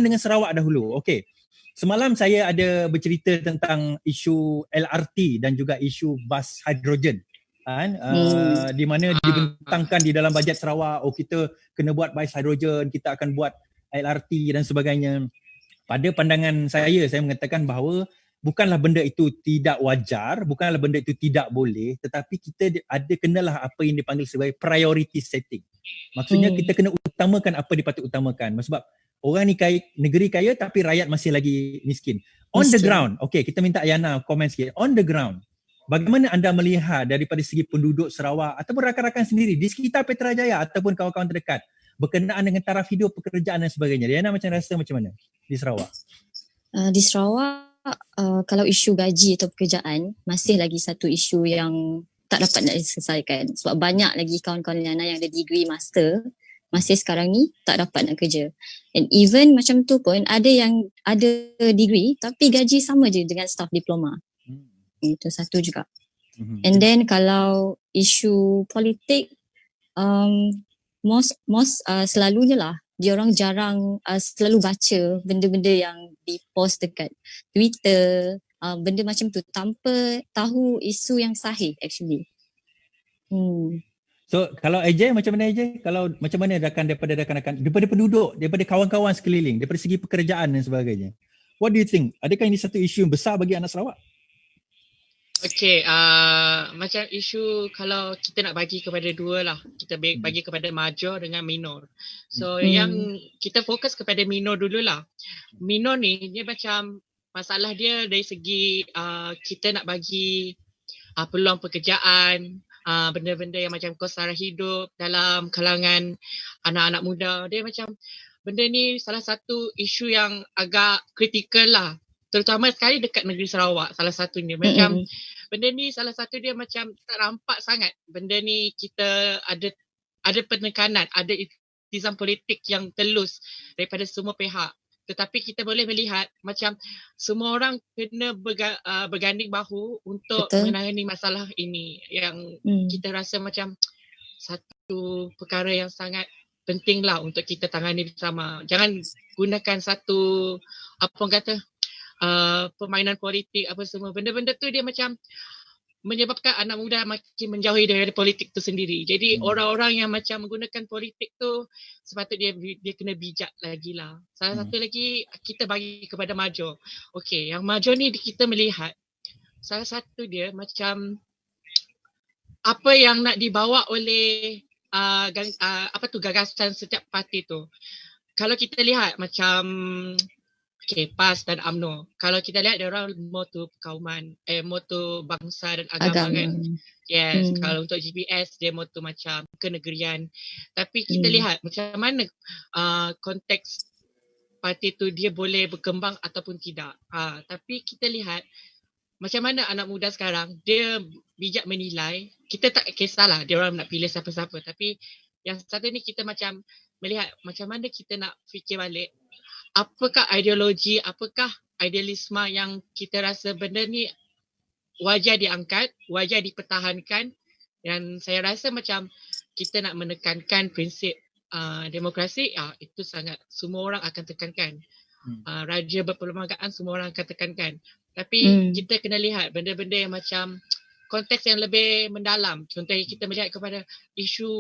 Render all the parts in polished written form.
berkenaan dengan Sarawak dahulu. Okey. Semalam saya ada bercerita tentang isu LRT dan juga isu bas hidrogen. Di mana dibentangkan di dalam bajet Sarawak, kita kena buat bas hidrogen, kita akan buat LRT dan sebagainya. Pada pandangan saya mengatakan bahawa bukanlah benda itu tidak wajar, bukanlah benda itu tidak boleh, tetapi kita ada kenalah apa yang dipanggil sebagai priority setting. Maksudnya kita kena utamakan apa dipatut utamakan. Sebab orang ni kaya, negeri kaya tapi rakyat masih lagi miskin. On the ground, okay, kita minta Ayana komen sikit. On the ground, bagaimana anda melihat daripada segi penduduk Sarawak ataupun rakan-rakan sendiri di sekitar Petrajaya ataupun kawan-kawan terdekat berkenaan dengan taraf hidup, pekerjaan dan sebagainya. Ayana macam rasa macam mana di Sarawak? Di Sarawak, kalau isu gaji atau pekerjaan masih lagi satu isu yang tak dapat nak diselesaikan. Sebab banyak lagi kawan-kawan Liana yang ada degree master masih sekarang ni tak dapat nak kerja. And even macam tu pun ada yang ada degree tapi gaji sama je dengan staff diploma. Itu satu juga. And then kalau isu politik, selalunya lah diorang jarang selalu baca benda-benda yang dipost dekat Twitter, benda macam tu tanpa tahu isu yang sahih actually. So kalau AJ macam mana AJ? Kalau macam mana daripada rakan-rakan, daripada penduduk, daripada kawan-kawan sekeliling, daripada segi pekerjaan dan sebagainya. What do you think? Adakah ini satu isu yang besar bagi anak Sarawak? Okay, macam isu kalau kita nak bagi kepada dua lah, kita bagi kepada major dengan minor. So yang kita fokus kepada minor dululah. Minor ni dia macam masalah dia dari segi kita nak bagi peluang pekerjaan, benda-benda yang macam kos sara hidup dalam kalangan anak-anak muda. Dia macam benda ni salah satu isu yang agak kritikal lah. Terutama sekali dekat negeri Sarawak, salah satunya. Macam benda ni salah satu dia macam tak nampak sangat. Benda ni kita ada penekanan, ada iltizam politik yang telus daripada semua pihak. Tetapi kita boleh melihat macam semua orang kena berganding bahu untuk menangani masalah ini. Yang kita rasa macam satu perkara yang sangat penting lah untuk kita tangani bersama. Jangan gunakan satu, apa orang kata, permainan politik apa semua. Benda-benda tu dia macam menyebabkan anak muda makin menjauhi dari politik tu sendiri. Jadi orang-orang yang macam menggunakan politik tu sepatutnya dia kena bijak lagi lah. Salah satu lagi kita bagi kepada major. Okey, yang major ni kita melihat salah satu dia macam apa yang nak dibawa oleh gagasan setiap parti tu. Kalau kita lihat macam PAS dan UMNO. Kalau kita lihat dia orang moto kauman, moto bangsa dan agama kan. Yes, kalau untuk GPS dia moto macam kenegerian. Tapi kita lihat macam mana konteks parti tu dia boleh berkembang ataupun tidak. Tapi kita lihat macam mana anak muda sekarang dia bijak menilai. Kita tak kisahlah dia orang nak pilih siapa-siapa, tapi yang satu ni kita macam melihat macam mana kita nak fikir balik. Apakah ideologi, apakah idealisme yang kita rasa benda ni wajar diangkat, wajar dipertahankan, dan saya rasa macam kita nak menekankan prinsip demokrasi, itu sangat semua orang akan tekankan. Raja berperlembagaan semua orang akan tekankan. Tapi kita kena lihat benda-benda yang macam konteks yang lebih mendalam. Contohnya kita melihat kepada isu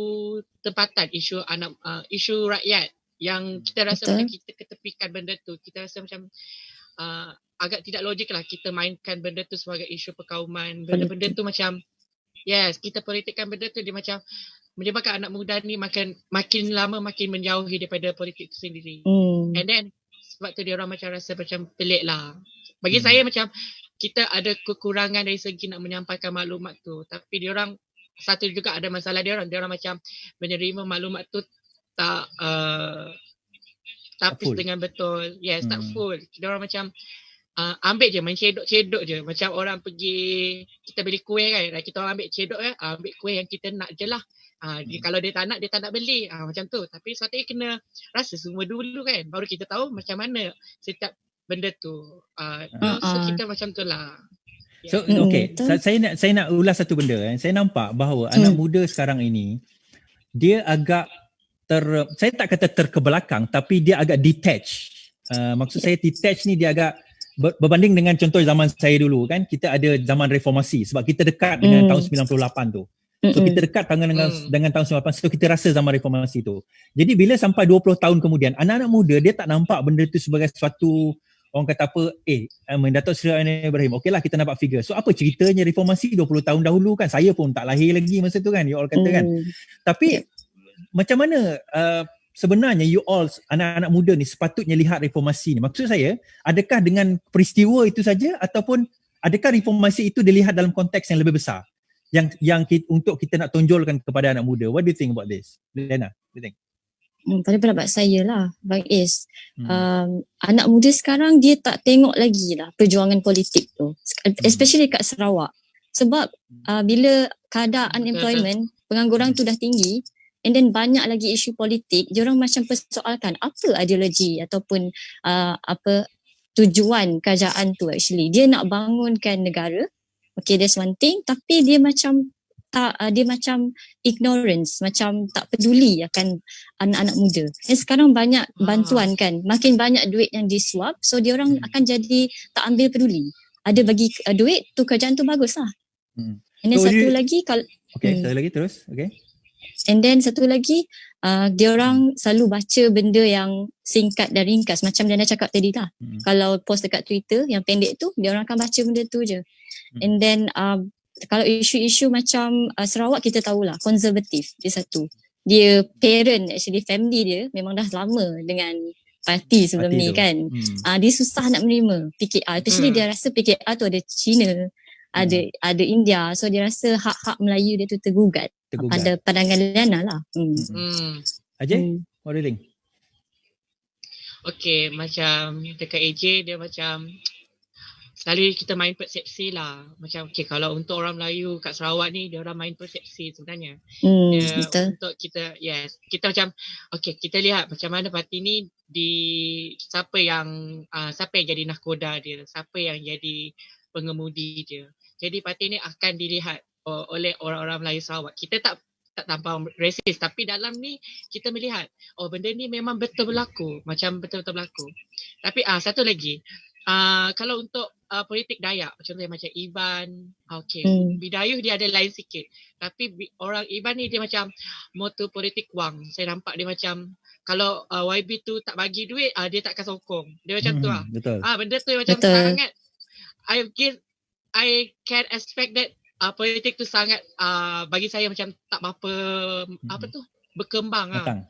tempatan, isu rakyat. Yang kita rasa macam kita ketepikan benda tu. Kita rasa macam agak tidak logik lah kita mainkan benda tu sebagai isu perkauman. Benda-benda tu macam, yes, kita politikkan benda tu dia macam menyebabkan anak muda ni makin lama makin menjauhi daripada politik tu sendiri. And then sebab tu dia orang macam rasa macam pelik lah. Bagi saya macam kita ada kekurangan dari segi nak menyampaikan maklumat tu. Tapi dia orang satu juga ada masalah dia orang macam menerima maklumat tu tak full dengan betul. Yes, tak full. Kita orang macam ambil je, main cedok je. Macam orang pergi, kita beli kuih kan, kita orang ambil cedok kan, ambil kuih yang kita nak je lah. Kalau dia tak nak beli. Macam tu. Tapi sepatutnya kena rasa semua dulu kan, baru kita tahu macam mana setiap benda tu. So kita macam tu lah. So okay, saya nak ulas satu benda. Saya nampak bahawa anak muda sekarang ini dia agak saya tak kata terkebelakang, tapi dia agak detached Maksud saya detach ni dia agak berbanding dengan contoh zaman saya dulu kan, kita ada zaman reformasi sebab kita dekat dengan tahun 98 tu. So kita dekat dengan tahun 98, so kita rasa zaman reformasi tu. Jadi bila sampai 20 tahun kemudian, anak-anak muda dia tak nampak benda tu sebagai suatu, orang kata apa, Datuk Seri Anwar Ibrahim, okeylah kita nampak figure. So apa ceritanya reformasi 20 tahun dahulu kan, saya pun tak lahir lagi masa tu kan, you all kata kan. Tapi macam mana sebenarnya you all anak-anak muda ni sepatutnya lihat reformasi ni? Maksud saya, adakah dengan peristiwa itu saja ataupun adakah reformasi itu dilihat dalam konteks yang lebih besar yang untuk kita nak tonjolkan kepada anak muda? What do you think about this? Lena, what do you think? Pada pendapat saya lah, Bang Is, anak muda sekarang dia tak tengok lagi lah perjuangan politik tu, especially kat Sarawak. Sebab bila kadar unemployment, pengangguran tu dah tinggi, and then banyak lagi isu politik, diorang macam persoalkan apa ideologi ataupun apa tujuan kerajaan tu actually. Dia nak bangunkan negara, okay, that's one thing, tapi dia macam dia macam ignorance, macam tak peduli akan anak-anak muda. Dan sekarang banyak bantuan kan, makin banyak duit yang disuap, so diorang akan jadi tak ambil peduli. Ada bagi duit tu, kerajaan tu bagus lah. And then satu lagi kalau satu lagi terus, and then satu lagi diorang selalu baca benda yang singkat dan ringkas, macam Dana cakap tadi lah. Kalau post dekat Twitter yang pendek tu, diorang akan baca benda tu je. And then kalau isu-isu macam Sarawak, kita tahulah konservatif, dia satu. Dia parent, actually family dia memang dah lama dengan parti sebelum ni kan. Dia susah nak menerima PKR, especially dia rasa PKR tu ada China, ada India, so dia rasa hak-hak Melayu dia tu tergugat. Pada pandangan Liana lah. Ajay, what do you think? Okay, macam dekat AJ dia macam selalu kita main persepsi lah. Macam kalau untuk orang Melayu kat Sarawak ni, dia orang main persepsi sebenarnya. Untuk kita, kita macam kita lihat macam mana parti ni siapa yang jadi nahkoda dia, siapa yang jadi pengemudi dia. Jadi parti ni akan dilihat oleh orang-orang Melayu Sarawak. Kita tak tampang racist, tapi dalam ni kita melihat benda ni memang betul berlaku, macam betul-betul berlaku. Tapi satu lagi, kalau untuk politik Dayak, contohnya macam Iban, Bidayuh dia ada lain sikit. Tapi orang Iban ni dia macam motor politik wang. Saya nampak dia macam kalau YB tu tak bagi duit, dia tak akan sokong. Dia macam tu lah. Betul. Benda tu macam sangat, I can expect that politik tu sangat bagi saya macam tak berapa berkembang matang.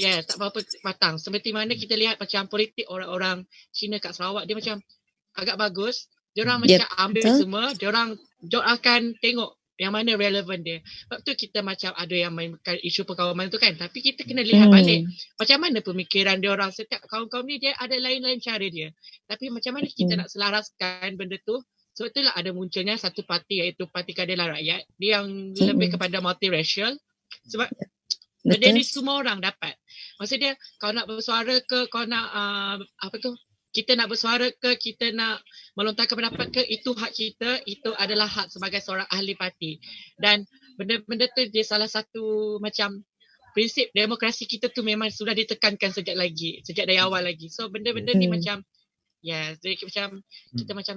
Tak berapa matang. Seperti mana kita lihat macam politik orang-orang Cina kat Sarawak, dia macam agak bagus. Diorang macam ambil semua, diorang akan tengok yang mana relevan dia. Sebab tu kita macam ada yang mainkan isu perkawaman tu kan, tapi kita kena lihat balik macam mana pemikiran diorang. Setiap kaum-kaum ni dia ada lain-lain cara dia. Tapi macam mana kita nak selaraskan benda tu. Sebab itulah ada munculnya satu parti, iaitu Parti Keadilan Rakyat. Dia yang lebih kepada multiracial. Sebab benda ni semua orang dapat. Maksudnya kau nak bersuara ke, kau nak kita nak bersuara ke, kita nak melontarkan pendapat ke, itu hak kita, itu adalah hak sebagai seorang ahli parti. Dan benda-benda tu dia salah satu macam prinsip demokrasi kita tu memang sudah ditekankan sejak dari awal lagi. So benda-benda ni macam jadi macam kita macam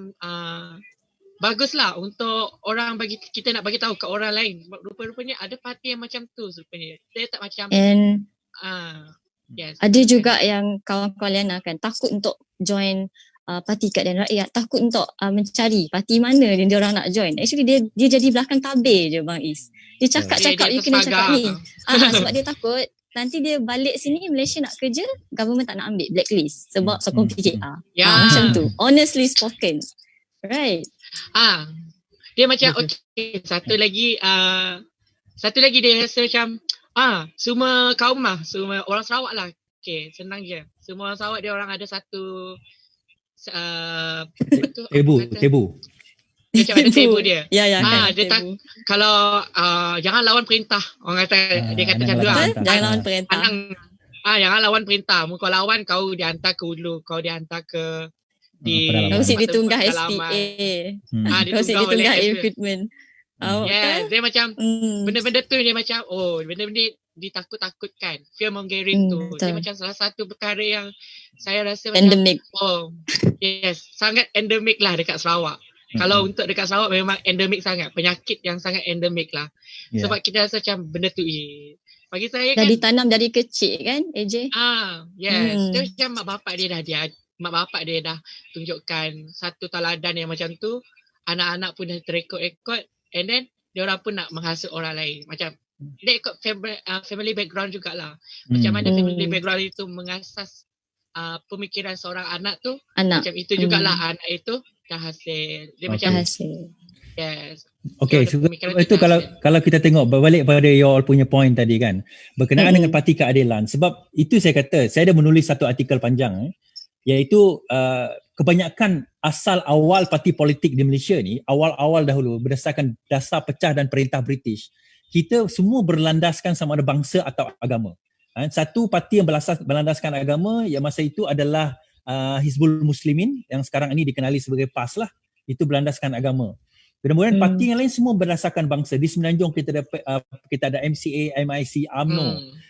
baguslah untuk orang kita nak bagi tahu ke orang lain. Rupa-rupanya ada parti yang macam tu rupanya. Dia tak macam ada juga yang kawan-kawan Liana kan takut untuk join Parti Keadilan Rakyat, takut untuk mencari parti mana yang dia orang nak join. Actually dia jadi belakang tabir je Bang Is. Dia cakap you kena cakap ni. Sebab dia takut nanti dia balik sini Malaysia nak kerja, government tak nak ambil, blacklist sebab sokong PKR. Macam tu. Honestly spoken. Right. Dia macam satu lagi dia rasa macam semua kaum lah, semua orang Sarawak lah. Senang je. Semua orang Sarawak dia orang ada satu tebu. Macam ada tebu dia. Kan, dia tak, kalau jangan lawan perintah. Orang kata dia kata macam tu lah. Jangan lawan perintah. Jangan lawan perintah. Kau lawan, kau dihantar ke Hulu, kau dihantar ke kau mesti ditunggah SPA. Kau mesti ditunggah recruitment. Dia macam benda-benda tu dia macam benda-benda ditakut-takutkan. Fear mongering tu. Dia betul. macam salah satu perkara yang saya rasa Endemic. macam yes, sangat endemik lah dekat Sarawak. Kalau untuk dekat Sarawak memang endemik sangat. Penyakit yang sangat endemik lah. Yeah. Sebab kita rasa macam benda tu bagi saya Dah kan ditanam dari kecil kan AJ? yes. Dia macam mak bapak dia dah tunjukkan satu teladan yang macam tu. Anak-anak pun dah terekod-ekod, and then diorang pun nak menghasut orang lain. Macam dia ikut family background jugalah. Macam mana family background itu mengasas pemikiran seorang anak tu. Macam itu jugalah anak itu dah hasil. Dia macam hasil. Yes. Okay, so itu kalau kita tengok berbalik pada you all punya point tadi kan, berkenaan dengan parti keadilan. Sebab itu saya kata, saya ada menulis satu artikel panjang iaitu kebanyakan asal awal parti politik di Malaysia ni, awal-awal dahulu berdasarkan dasar pecah dan perintah British, kita semua berlandaskan sama ada bangsa atau agama. Satu parti yang berlandaskan agama yang masa itu adalah Hizbul Muslimin yang sekarang ini dikenali sebagai PAS lah, itu berlandaskan agama. Kemudian parti yang lain semua berdasarkan bangsa. Di Semenanjung kita ada MCA, MIC, UMNO.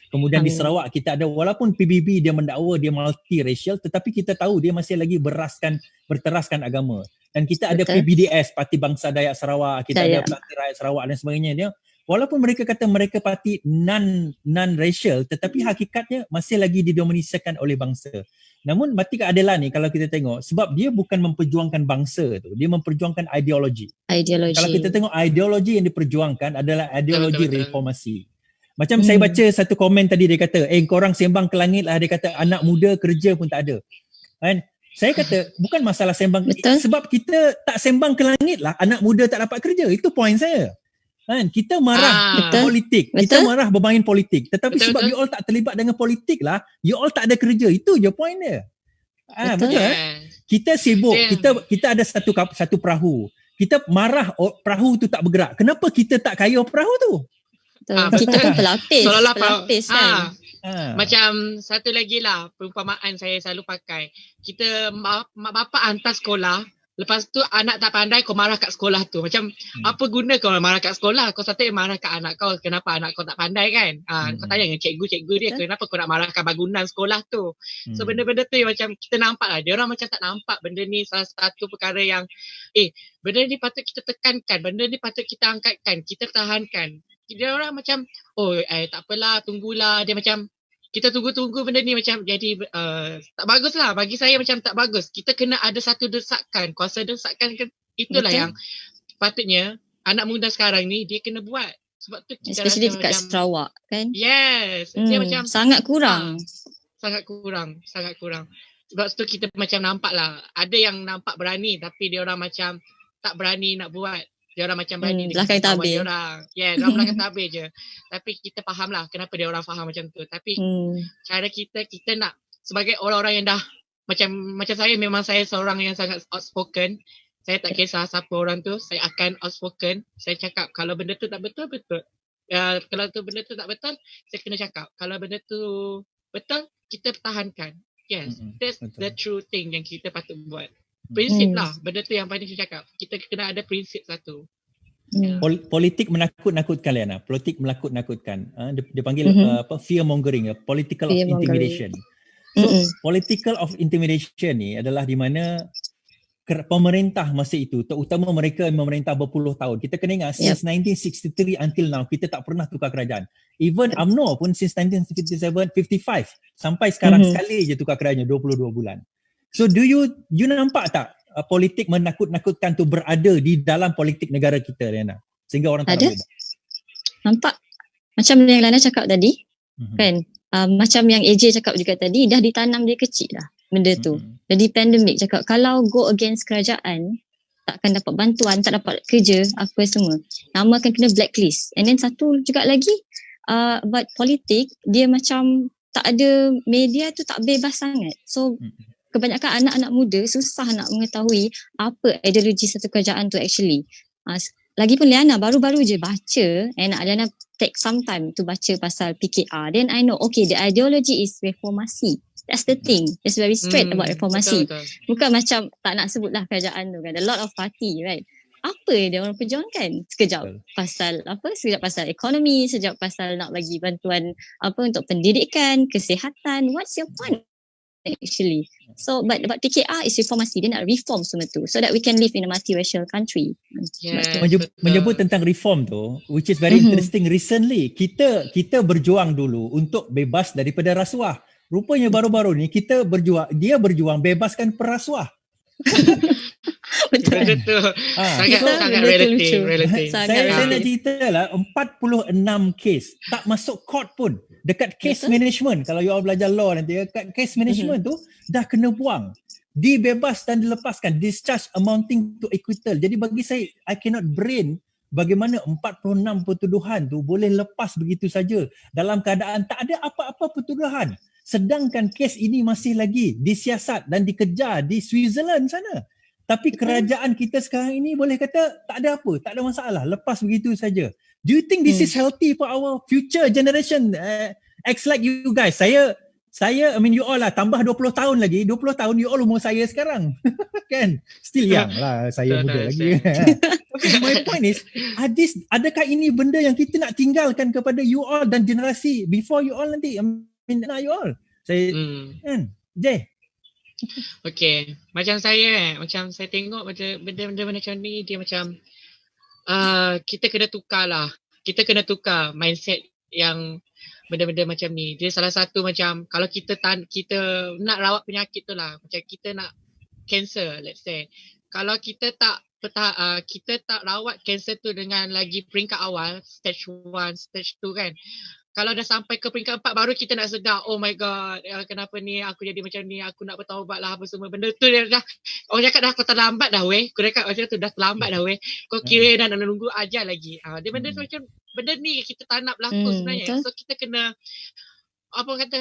Kemudian di Sarawak kita ada, walaupun PBB dia mendakwa dia multiracial, tetapi kita tahu dia masih lagi berteraskan agama. Dan kita ada PBDS, Parti Bangsa Dayak Sarawak, kita ada Parti Rakyat Sarawak dan sebagainya. Dia walaupun mereka kata mereka parti non-racial, tetapi hakikatnya masih lagi didominasikan oleh bangsa. Namun parti keadilan ni kalau kita tengok, sebab dia bukan memperjuangkan bangsa tu, dia memperjuangkan ideologi. Kalau kita tengok ideologi yang diperjuangkan adalah ideologi reformasi. Macam saya baca satu komen tadi, dia kata, korang sembang ke langit lah, dia kata anak muda kerja pun tak ada. Kan? Saya kata bukan masalah sembang, sebab kita tak sembang ke langit lah, anak muda tak dapat kerja. Itu point saya. Kan? Kita marah politik, kita marah bermain politik, tetapi sebab you all tak terlibat dengan politik lah, you all tak ada kerja. Itu je point dia. Betul. Kita sibuk, kita ada satu perahu, kita marah perahu tu tak bergerak. Kenapa kita tak kayuh perahu tu? Kita pun pelapis kan. Macam satu lagi lah perumpamaan saya selalu pakai, kita mak bapak hantar sekolah, lepas tu anak tak pandai, kau marah kat sekolah tu. Macam apa guna kau marah kat sekolah? Kau satu marah kat anak kau, kenapa anak kau tak pandai kan? Kau tanya dengan cikgu dia, kenapa kau nak marahkan bangunan sekolah tu? So benda-benda tu macam kita nampak lah, dia orang macam tak nampak benda ni salah satu perkara yang benda ni patut kita tekankan, benda ni patut kita angkatkan, kita tahankan. Dia orang macam tak apalah, tunggulah. Dia macam kita tunggu-tunggu benda ni macam jadi tak bagus lah. Bagi saya macam tak bagus. Kita kena ada satu desakan, kuasa desakan. Itulah yang patutnya anak muda sekarang ni dia kena buat. Sebab tu kita especially dekat Sarawak kan. Yes. Dia macam sangat kurang. Sangat kurang. Sebab tu kita macam nampak lah, ada yang nampak berani tapi dia orang macam tak berani nak buat. Dia orang macam berani belakang tabir. Dia orang belakang tabir je. Tapi kita faham lah kenapa dia orang faham macam tu. Tapi cara kita nak sebagai orang-orang yang dah macam saya, memang saya seorang yang sangat outspoken. Saya tak kisah siapa orang tu, saya akan outspoken. Saya cakap kalau benda tu tak betul. Kalau tu benda tu tak betul, saya kena cakap. Kalau benda tu betul, kita pertahankan. Yes, that's the true thing yang kita patut buat. Prinsip lah, benda tu yang paling saya cakap. Kita kena ada prinsip satu. Politik menakut-nakutkan, Liana. Politik menakut-nakutkan. Dia panggil fear mongering, political of intimidation. So political of intimidation ni adalah di mana pemerintah masa itu, terutama mereka yang memerintah berpuluh tahun. Kita kena ingat since 1963 until now, kita tak pernah tukar kerajaan. Even UMNO pun since 1957, 55 sampai sekarang sekali je tukar kerajaan 22 bulan. So do you nampak tak politik menakut-nakutkan tu berada di dalam politik negara kita, Liana? Sehingga orang tak nak. Nampak. Macam yang Liana cakap tadi, kan? Macam yang AJ cakap juga tadi, dah ditanam dari kecil lah benda tu. Jadi pandemik cakap, kalau go against kerajaan, takkan dapat bantuan, tak dapat kerja, apa semua. Nama akan kena blacklist. And then satu juga lagi, buat politik, dia macam tak ada, media tu tak bebas sangat. So, kebanyakan anak-anak muda susah nak mengetahui apa ideologi satu kerajaan tu actually. Lagipun Liana baru-baru je baca, Liana take some time to baca pasal PKR. Then I know, okay, the ideology is reformasi. That's the thing. It's very straight about reformasi. Betul. Bukan macam tak nak sebutlah kerajaan tu kan. A lot of party, right? apa dia orang perjuangkan. Sekejap Betul. pasal apa, sekejap pasal ekonomi, sekejap pasal nak bagi bantuan apa untuk pendidikan, kesihatan. What's your point actually? So but PKR is reformasi, dia nak reform semua tu so that we can live in a multiracial country. Yes, Menyebut tentang reform tu, which is very interesting. Recently kita berjuang dulu untuk bebas daripada rasuah. Rupanya baru-baru ni dia berjuang bebaskan perasuah. Betul. Betul. Sangat benda tu relative. Saya nak cerita lah 46 kes tak masuk court pun. Dekat case management, kalau you all belajar law nanti, dekat case management tu dah kena buang. Dibebas dan dilepaskan, discharge amounting to acquittal. Jadi bagi saya, I cannot brain bagaimana 46 pertuduhan tu boleh lepas begitu saja dalam keadaan tak ada apa-apa pertuduhan. Sedangkan kes ini masih lagi disiasat dan dikejar di Switzerland sana. Tapi kerajaan kita sekarang ini boleh kata tak ada apa, tak ada masalah, lepas begitu saja. Do you think this is healthy for our future generation? Acts like you guys. Saya I mean you all lah, tambah 20 tahun lagi, 20 tahun you all umur saya sekarang. Kan? Still young lah, saya muda lagi. Tapi my point is, adakah ini benda yang kita nak tinggalkan kepada you all dan generasi before you all nanti? I mean, you all. Saya kan? Jay. Okay, macam saya tengok macam benda-benda macam ni, dia macam kita kena tukar lah. Kita kena tukar mindset yang benda-benda macam ni. Dia salah satu macam kalau kita nak rawat penyakit tu lah, macam kita nak cancer, let's say. Kalau kita tak rawat cancer tu dengan lagi peringkat awal, stage 1, stage 2 kan. Kalau dah sampai ke peringkat 4 baru kita nak sedar, oh my god, kenapa ni aku jadi macam ni, aku nak bertaubat lah apa semua. Benda tu dia dah, orang cakap dah kau terlambat dah weh. Kau cakap macam tu dah terlambat dah weh. Kau kira dah nak nunggu ajar lagi. Dia benda tu macam, benda ni kita tak nak berlaku sebenarnya. So kita kena, apa kata,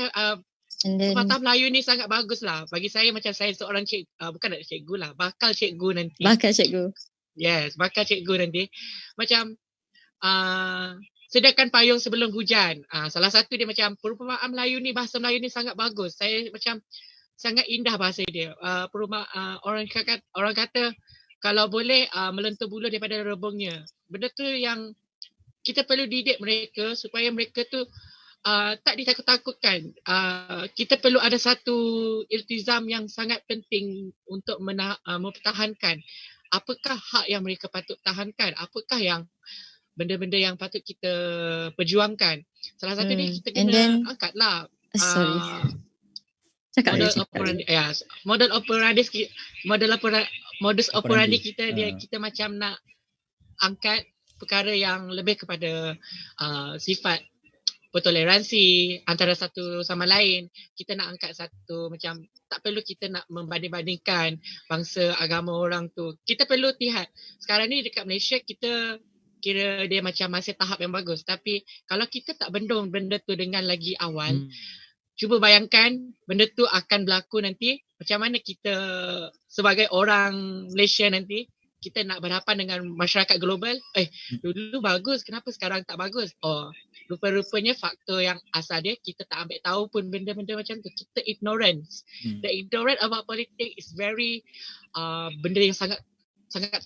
Pepatah Melayu ni sangat bagus lah. Bagi saya macam saya seorang bukan nak cikgu lah, bakal cikgu nanti. Bakal cikgu. Yes, bakal cikgu nanti. Macam, sediakan payung sebelum hujan. Salah satu dia macam perumpamaan Melayu ni, bahasa Melayu ni sangat bagus. Saya macam sangat indah bahasa dia. Orang kata kalau boleh melentur bulu daripada rebungnya. Benda tu yang kita perlu didik mereka supaya mereka tu tak ditakut-takutkan. Kita perlu ada satu iltizam yang sangat penting untuk mempertahankan apakah hak yang mereka patut tahankan, apakah yang benda-benda yang patut kita perjuangkan. Salah satu ni kita kena angkatlah modus operandi kita dia, kita macam nak angkat perkara yang lebih kepada sifat bertoleransi antara satu sama lain. Kita nak angkat satu macam tak perlu kita nak membanding-bandingkan bangsa, agama orang tu. Kita perlu lihat sekarang ni dekat Malaysia kita kira dia macam masih tahap yang bagus. Tapi kalau kita tak bendung benda tu dengan lagi awal, cuba bayangkan benda tu akan berlaku nanti. Macam mana kita sebagai orang Malaysia nanti, kita nak berhadapan dengan masyarakat global. Dulu bagus, kenapa sekarang tak bagus? Rupa-rupanya faktor yang asal dia, kita tak ambil tahu pun benda-benda macam tu. Kita ignorance. The ignorant about politics is very, benda yang sangat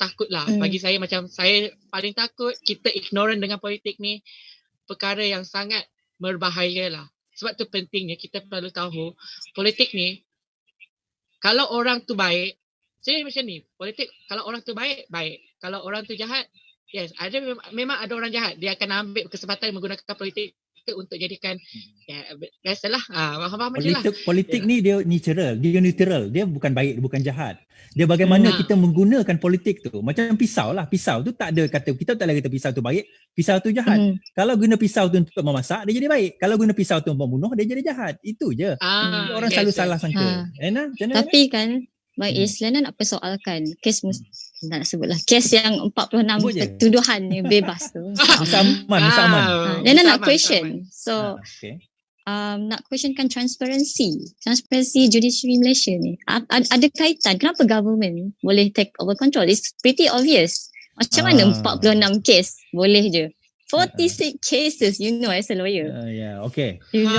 takut lah. Bagi saya macam saya paling takut kita ignorant dengan politik ni, perkara yang sangat berbahaya lah. Sebab tu pentingnya kita perlu tahu politik ni, kalau orang tu baik, saya macam ni, politik kalau orang tu baik, baik. Kalau orang tu jahat, yes, memang ada orang jahat. Dia akan ambil kesempatan menggunakan politik untuk jadikan biasalah faham je lah. Politik ni dia neutral, dia bukan baik, bukan jahat. Dia bagaimana kita menggunakan politik tu. Macam pisau lah, pisau tu tak ada kata, kita tak boleh kata pisau tu baik, pisau tu jahat. Kalau guna pisau tu untuk memasak, dia jadi baik. Kalau guna pisau tu untuk membunuh, dia jadi jahat. Itu je. Orang selalu salah sangka. Tapi kan Bang Is, Lena nak persoalkan kes nak sebutlah kes yang 46 tuduhan ni bebas tu. Musa Aman. Lena nak question. So nak questionkan transparency judiciary Malaysia ni. Ada kaitan kenapa government boleh take over control? It's pretty obvious. Macam mana 46 kes boleh je? 46 cases, you know, as a lawyer. Okay. You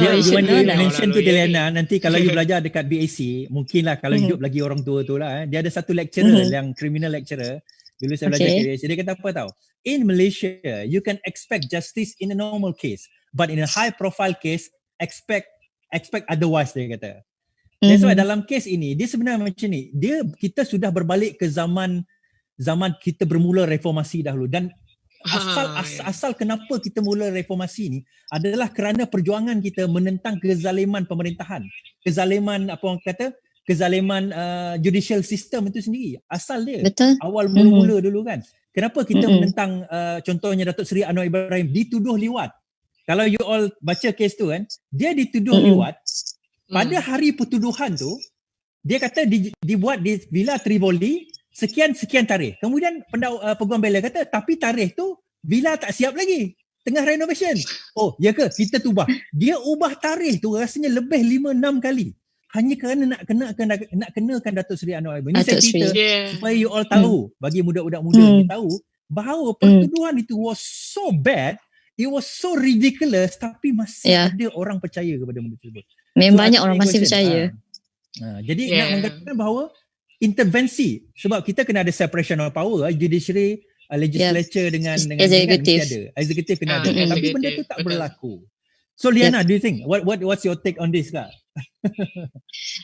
mention tu Deliana, nanti kalau you belajar dekat BAC, mungkinlah kalau hidup lagi orang tua tu lah. Dia ada satu lecturer yang criminal lecturer, Dulu saya belajar KYC, dia kata apa tahu? In Malaysia, you can expect justice in a normal case, but in a high profile case, expect otherwise, dia kata. That's why dalam kes ini, dia sebenarnya macam ni, kita sudah berbalik ke zaman kita bermula reformasi dahulu, dan asal kenapa kita mula reformasi ni adalah kerana perjuangan kita menentang kezaliman pemerintahan, kezaliman judicial system itu sendiri. Asal dia awal mula-mula dulu kan. Kenapa kita menentang contohnya Datuk Seri Anwar Ibrahim dituduh liwat. Kalau you all baca kes tu kan, dia dituduh liwat. Pada hari pertuduhan tu, dia kata dibuat di Villa Trivoli sekian tarikh. Kemudian peguam bela kata tapi tarikh tu villa tak siap lagi, tengah renovation. Oh, ya ke? Kita ubah. Dia ubah tarikh tu rasanya lebih 5-6 kali. Hanya kerana nak kenakan Datuk Seri Anwar Ibrahim. Ini saya cerita supaya you all tahu, bagi budak-budak muda ni tahu bahawa pertuduhan itu was so bad, it was so ridiculous, tapi masih ada orang percaya kepada benda tersebut. Memang banyak orang masih percaya. Jadi nak mengatakan bahawa intervensi, sebab kita kena ada separation of power, judiciary, legislature dengan executive kena ada. Tapi benda tu tak berlaku. So Liana, do you think what's your take on this kak?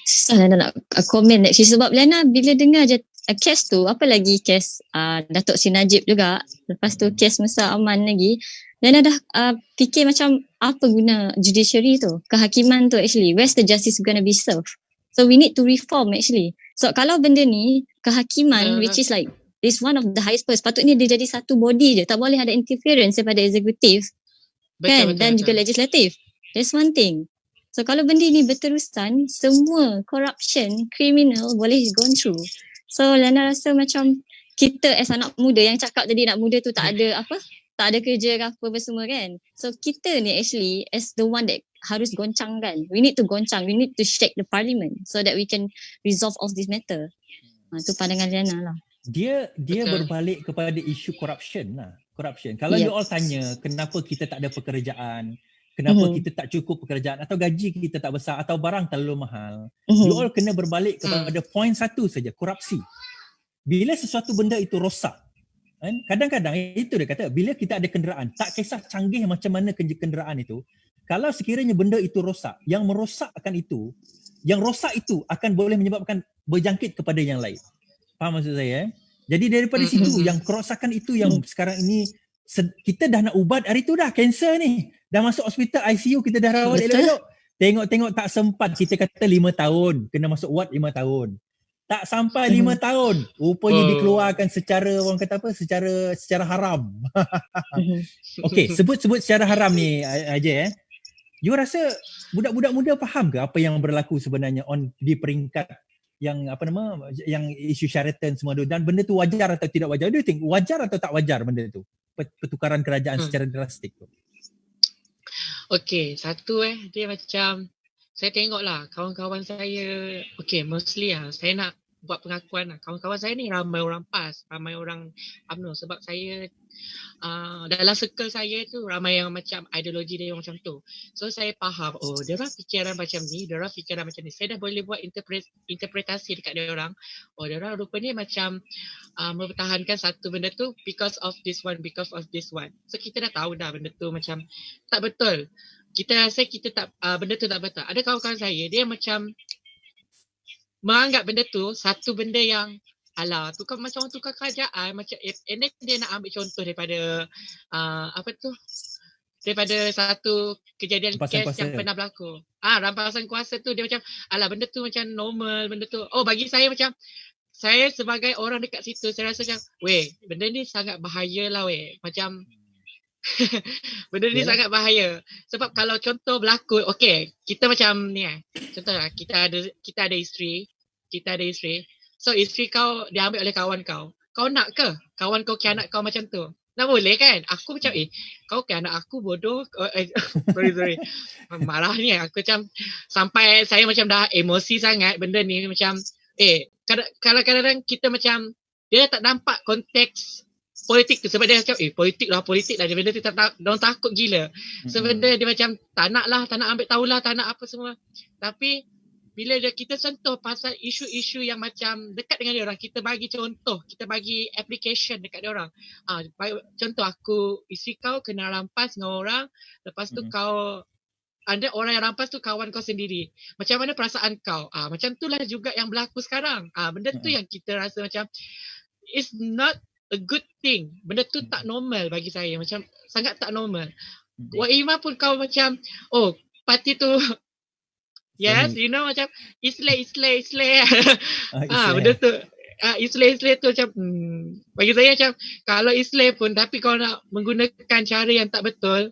Susah nak komen actually, sebab Liana bila dengar je kes tu, apa lagi kes Datuk Seri Najib juga, lepas tu kes Musa Aman lagi, Liana dah fikir macam apa guna judiciary tu, kehakiman tu actually, where's the justice gonna be served? So we need to reform actually. So kalau benda ni kehakiman which is like is one of the highest post, patutnya dia jadi satu body je, tak boleh ada interference daripada eksekutif dan juga legislatif. That's one thing. So kalau benda ni berterusan, semua corruption, criminal boleh gone through. So Lana rasa macam kita as anak muda yang cakap tadi nak muda tu tak ada kerja ke apa semua kan. So kita ni actually as the one that harus goncangkan. We need to goncang, we need to shake the parliament so that we can resolve all this matter. Tu pandangan Liana lah. Dia berbalik kepada isu corruption lah. Corruption. Kalau you all tanya kenapa kita tak ada pekerjaan, kenapa kita tak cukup pekerjaan, atau gaji kita tak besar, atau barang terlalu mahal, you all kena berbalik kepada point satu saja, korupsi. Bila sesuatu benda itu rosak, kan? Kadang-kadang itu dia kata, bila kita ada kenderaan, tak kisah canggih macam mana kenderaan itu, kalau sekiranya benda itu rosak, yang merosakkan itu, yang rosak itu akan boleh menyebabkan berjangkit kepada yang lain. Faham maksud saya? Jadi daripada situ, yang kerosakan itu yang sekarang ini kita dah nak ubat hari tu dah, kanser ni. Dah masuk hospital ICU, kita dah rawat elok-elok. Tengok-tengok tak sempat, kita kata 5 tahun, kena masuk ward 5 tahun. Tak sampai 5 tahun, rupanya dikeluarkan secara, orang kata apa, secara haram. Okey, sebut secara haram ni aja You rasa budak-budak muda faham ke apa yang berlaku sebenarnya di peringkat yang yang isu Sheraton semua tu, dan benda tu wajar atau tidak wajar? Do you think wajar atau tak wajar benda tu? Pertukaran kerajaan secara drastik tu. Okay, satu dia macam saya tengoklah kawan-kawan saya, okay, mostly saya nak buat pengakuan lah. Kawan-kawan saya ni ramai orang PAS, ramai orang UMNO, sebab saya dalam circle saya tu ramai yang macam ideologi dia macam tu. So saya faham, diorang fikiran macam ni, diorang fikiran macam ni. Saya dah boleh buat interpretasi dekat diorang. Diorang rupanya macam mempertahankan satu benda tu because of this one. So kita dah tahu dah benda tu macam tak betul. Kita rasa benda tu tak betul. Ada kawan-kawan saya, dia macam menganggap benda tu satu benda yang tukar macam orang tukar kerajaan, macam and then dia nak ambil contoh daripada daripada satu kejadian kes yang pernah berlaku. Rampasan kuasa tu, dia macam benda tu macam normal, benda tu. Bagi saya macam, saya sebagai orang dekat situ, saya rasa macam benda ni sangat bahaya lah macam benda ni sangat bahaya. Sebab kalau contoh berlaku, okay, kita macam ni contohlah, kita ada isteri. So isteri kau diambil oleh kawan kau. Kau nak ke kawan kau kianat kau macam tu? Nak boleh kan? Aku macam kau kianat aku bodoh. Sorry. Marahnya aku macam sampai saya macam dah emosi sangat benda ni, macam kadang-kadang kita macam dia tak nampak konteks politik tu, sebab dia macam politik lah benda tu dia takut gila. Sebenarnya dia macam tak nak ambil tahulah, tak nak apa semua. Tapi bila kita sentuh pasal isu-isu yang macam dekat dengan dia orang, kita bagi contoh, kita bagi application dekat dia orang. Contoh aku, isteri kau kena rampas dengan orang, lepas tu kau ada orang yang rampas tu kawan kau sendiri. Macam mana perasaan kau? Macam itulah juga yang berlaku sekarang. Benda tu yang kita rasa macam it's not a good thing. Benda tu tak normal bagi saya. Macam sangat tak normal. Wak Ima pun kau macam, parti tu yes, you know macam Islam. Benda tu Islam tu macam bagi saya macam kalau Islam pun tapi kau nak menggunakan cara yang tak betul,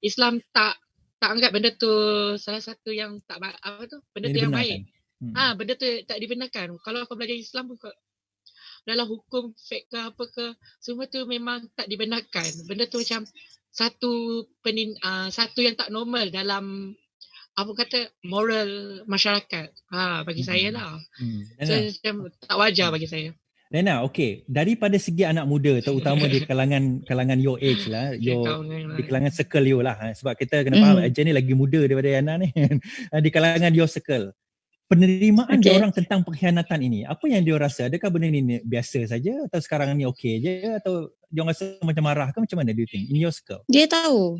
Islam tak anggap benda tu salah satu yang tak benda tu yang baik. Benda tu tak dibenarkan. Kalau kau belajar Islam pun dalam hukum fiqh ke apa ke, semua tu memang tak dibenarkan. Benda tu macam satu yang tak normal dalam moral masyarakat. Bagi saya lah. So, macam tak wajar bagi saya. Lena, daripada segi anak muda, terutama di kalangan your age lah, di kalangan circle you lah, sebab kita kena faham Aja ni lagi muda daripada Yana ni. Di kalangan your circle, penerimaan diorang tentang pengkhianatan ini, apa yang dia rasa? Adakah benda ni biasa saja atau sekarang ni je, atau dia rasa macam marah ke, macam mana do you think in your circle? Dia tahu,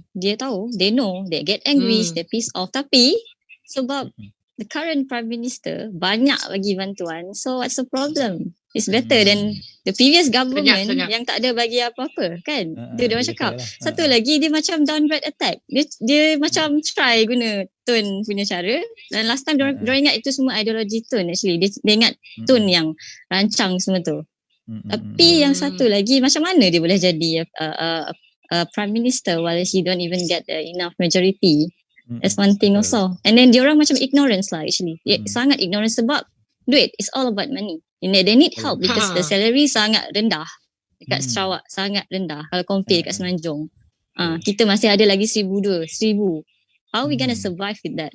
they know, they get angry, they piss off, tapi sebab the current prime minister banyak bagi bantuan, so what's the problem? It's better than the previous government yang tak ada bagi apa-apa kan. Dia dah cakap. Satu lagi dia macam downright attack. Dia macam try guna Tun punya cara, dan last time dia ingat itu semua ideologi Tun actually. Dia ingat Tun yang rancang semua tu. Tapi yang satu lagi, macam mana dia boleh jadi prime minister while he don't even get enough majority? That's one thing also. And then diorang macam ignorance lah actually. Sangat ignorance sebab duit is all about money. They need help because the salary sangat rendah dekat Sarawak, sangat rendah kalau compare dekat Semenanjung. Kita masih ada lagi 1,000. How we gonna survive with that?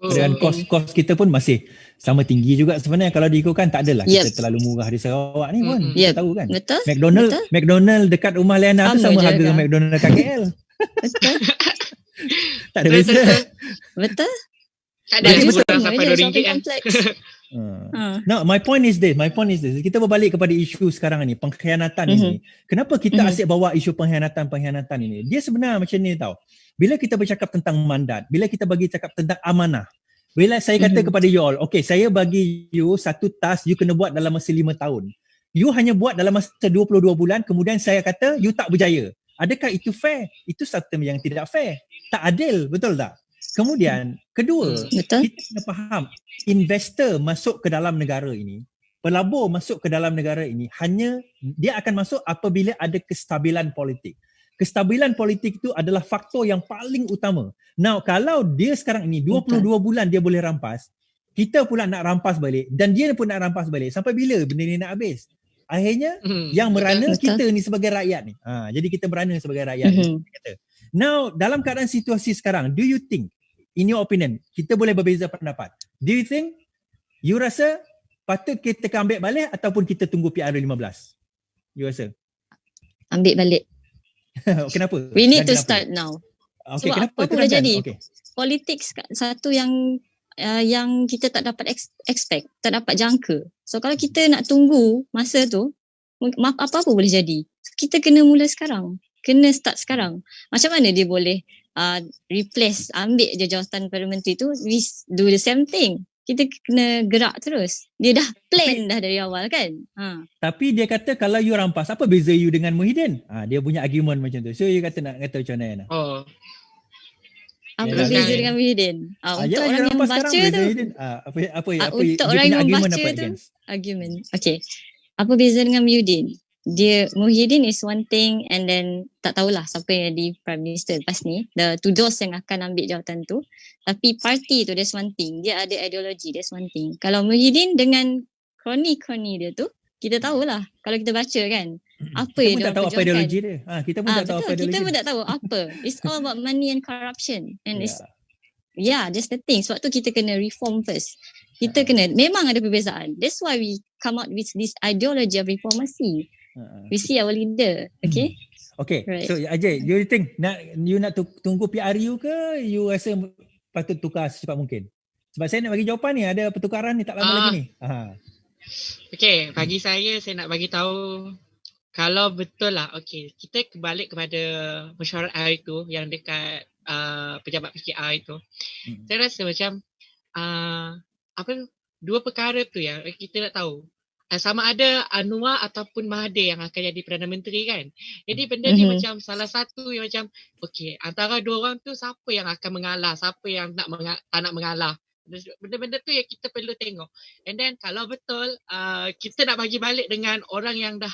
Dan kos kita pun masih sama tinggi juga sebenarnya. Kalau diikutkan tak adalah kita terlalu murah di Sarawak ni pun. Kita tahu kan. Betul. McDonald dekat rumah Liana tu sama harga dengan McDonald kat KL. Betul. Tak ada beza. Betul. Tak ada murah sampai RM2 kan. No, my point is this. Kita berbalik kepada isu sekarang ni, pengkhianatan ini. Kenapa kita asyik bawa isu pengkhianatan ini? Dia sebenarnya macam ni tau. Bila kita bercakap tentang mandat, bila kita bagi cakap tentang amanah, bila saya kata kepada you all, saya bagi you satu task, you kena buat dalam masa 5 tahun. You hanya buat dalam masa 22 bulan, kemudian saya kata you tak berjaya. Adakah itu fair? Itu satu yang tidak fair. Tak adil, betul tak? Kemudian, kedua, kita kena faham, investor masuk ke dalam negara ini, pelabur masuk ke dalam negara ini, hanya dia akan masuk apabila ada kestabilan politik. Kestabilan politik itu adalah faktor yang paling utama. Now, kalau dia sekarang ini 22 bulan dia boleh rampas, kita pula nak rampas balik dan dia pun nak rampas balik. Sampai bila benda ni nak habis? Akhirnya, yang merana kita ni sebagai rakyat ni. Jadi kita merana sebagai rakyat ni. Now, dalam keadaan situasi sekarang, do you think, in your opinion, kita boleh berbeza pendapat. Do you think, you rasa patut kita ambil balik ataupun kita tunggu PR15? You rasa? Ambil balik. Kenapa? We need to start now. Okay, sebab kenapa? apa boleh jadi? Politik satu yang kita tak dapat expect, tak dapat jangka. So kalau kita nak tunggu masa tu, apa-apa boleh jadi. Kita kena mula sekarang. Kena start sekarang. Macam mana dia boleh replace, ambil je jawatan Perdana Menteri tu, we do the same thing. Kita kena gerak terus. Dia dah plan dah dari awal kan. Tapi dia kata kalau you rampas, apa beza you dengan Muhyiddin? Dia punya argument macam tu. So you kata nak kata macam mana? Apa beza dengan Muhyiddin? Untuk orang yang baca tu. Untuk orang yang baca tu. Argument. Okay. Apa beza dengan Muhyiddin? Muhyiddin is one thing, and then tak tahulah siapa yang jadi Prime Minister lepas ni, to those yang akan ambil jawatan tu. Tapi parti tu that's one thing, dia ada ideologi, that's one thing. Kalau Muhyiddin dengan kroni-kroni dia tu, kita tahulah kalau kita baca kan apa yang dia perjuangkan. Kita pun tak tahu apa ideologi dia. Kita pun tak tahu apa ideologi. Kita pun tak tahu apa. It's all about money and corruption, and it's that's the thing. Sebab tu kita kena reform first. Kita kena, memang ada perbezaan. That's why we come out with this ideology of reformasi. We see our leader. Okay. Right. So Ajay, you think you nak tunggu PRU ke you rasa patut tukar secepat mungkin? Sebab saya nak bagi jawapan ni, ada pertukaran ni tak lama lagi ni. Okay, bagi saya nak bagi tahu kalau betul lah, okay, kita balik kepada mesyuarat air tu yang dekat pejabat PKR itu. Saya rasa macam dua perkara tu yang kita nak tahu. Sama ada Anwar ataupun Mahathir yang akan jadi Perdana Menteri kan. Jadi benda ni macam salah satu yang macam okay, antara dua orang tu siapa yang akan mengalah, siapa yang tak nak mengalah. Benda-benda tu yang kita perlu tengok. And then kalau betul kita nak bagi balik dengan orang yang dah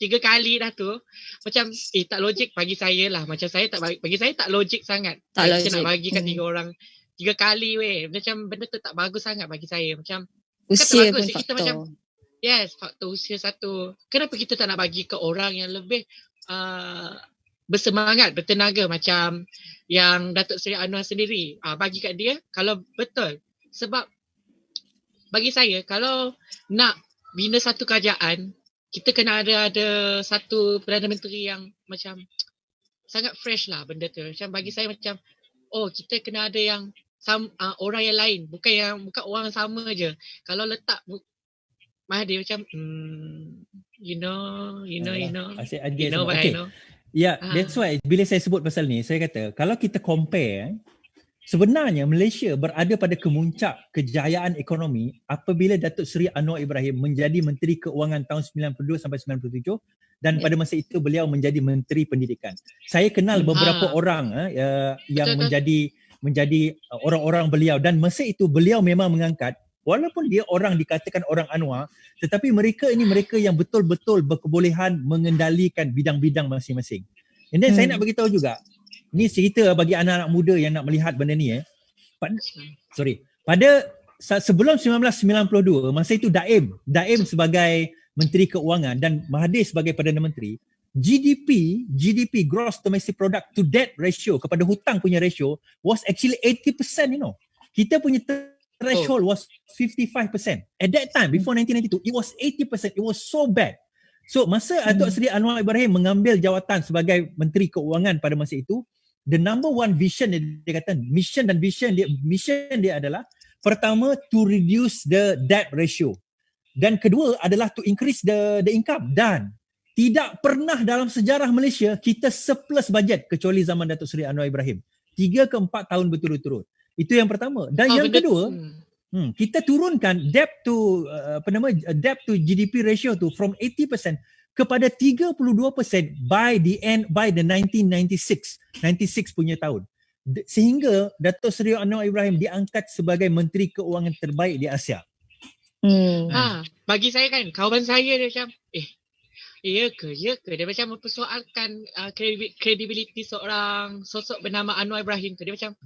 3 kali dah tu, macam tak logik bagi saya lah. Macam bagi saya tak logik sangat. Kita nak bagi kat 3 orang 3 kali weh. Macam benda tu tak bagus sangat bagi saya. Macam usia bagus, pun kita faktor. Macam, yes, faktor usia satu. Kenapa kita tak nak bagi ke orang yang lebih bersemangat, bertenaga macam yang Datuk Seri Anwar sendiri. Bagi kat dia kalau betul. Sebab bagi saya kalau nak bina satu kerajaan, kita kena ada satu Perdana Menteri yang macam sangat fresh lah benda tu. Macam bagi saya macam kita kena ada yang orang yang lain, bukan orang sama je. Kalau letak Mahathir macam you know Asyik you know what I know. Yeah, that's why bila saya sebut pasal ni, saya kata kalau kita compare, sebenarnya Malaysia berada pada kemuncak kejayaan ekonomi apabila Datuk Seri Anwar Ibrahim menjadi Menteri Keuangan tahun 92 sampai 97 dan pada masa itu beliau menjadi Menteri Pendidikan. Saya kenal beberapa orang yang menjadi orang-orang beliau, dan masa itu beliau memang mengangkat, walaupun dia orang dikatakan orang Anwar, tetapi mereka yang betul-betul berkebolehan mengendalikan bidang-bidang masing-masing. And then saya nak bagi tahu juga, ni cerita bagi anak-anak muda yang nak melihat benda ni pada sebelum 1992, masa itu Daim sebagai Menteri Keuangan dan Mahathir sebagai Perdana Menteri, GDP gross domestic product to debt ratio, kepada hutang punya ratio was actually 80%, Kita punya threshold was 55%. At that time, before 1992, it was 80%. It was so bad. So masa Datuk Seri Anwar Ibrahim mengambil jawatan sebagai Menteri Keuangan pada masa itu, the number one vision dia kata, mission dia adalah pertama to reduce the debt ratio, dan kedua adalah to increase the income. Dan tidak pernah dalam sejarah Malaysia kita surplus budget kecuali zaman Datuk Seri Anwar Ibrahim. 3 ke 4 tahun berturut-turut. Itu yang pertama. Dan yang kedua, kita turunkan debt to GDP ratio tu from 80% kepada 32% by the 96 punya tahun. Sehingga Datuk Seri Anwar Ibrahim diangkat sebagai Menteri Keuangan terbaik di Asia. Bagi saya kan, kawan saya dia macam Ya ke? Dia macam mempersoalkan kredibiliti seorang sosok bernama Anwar Ibrahim tu. Dia macam,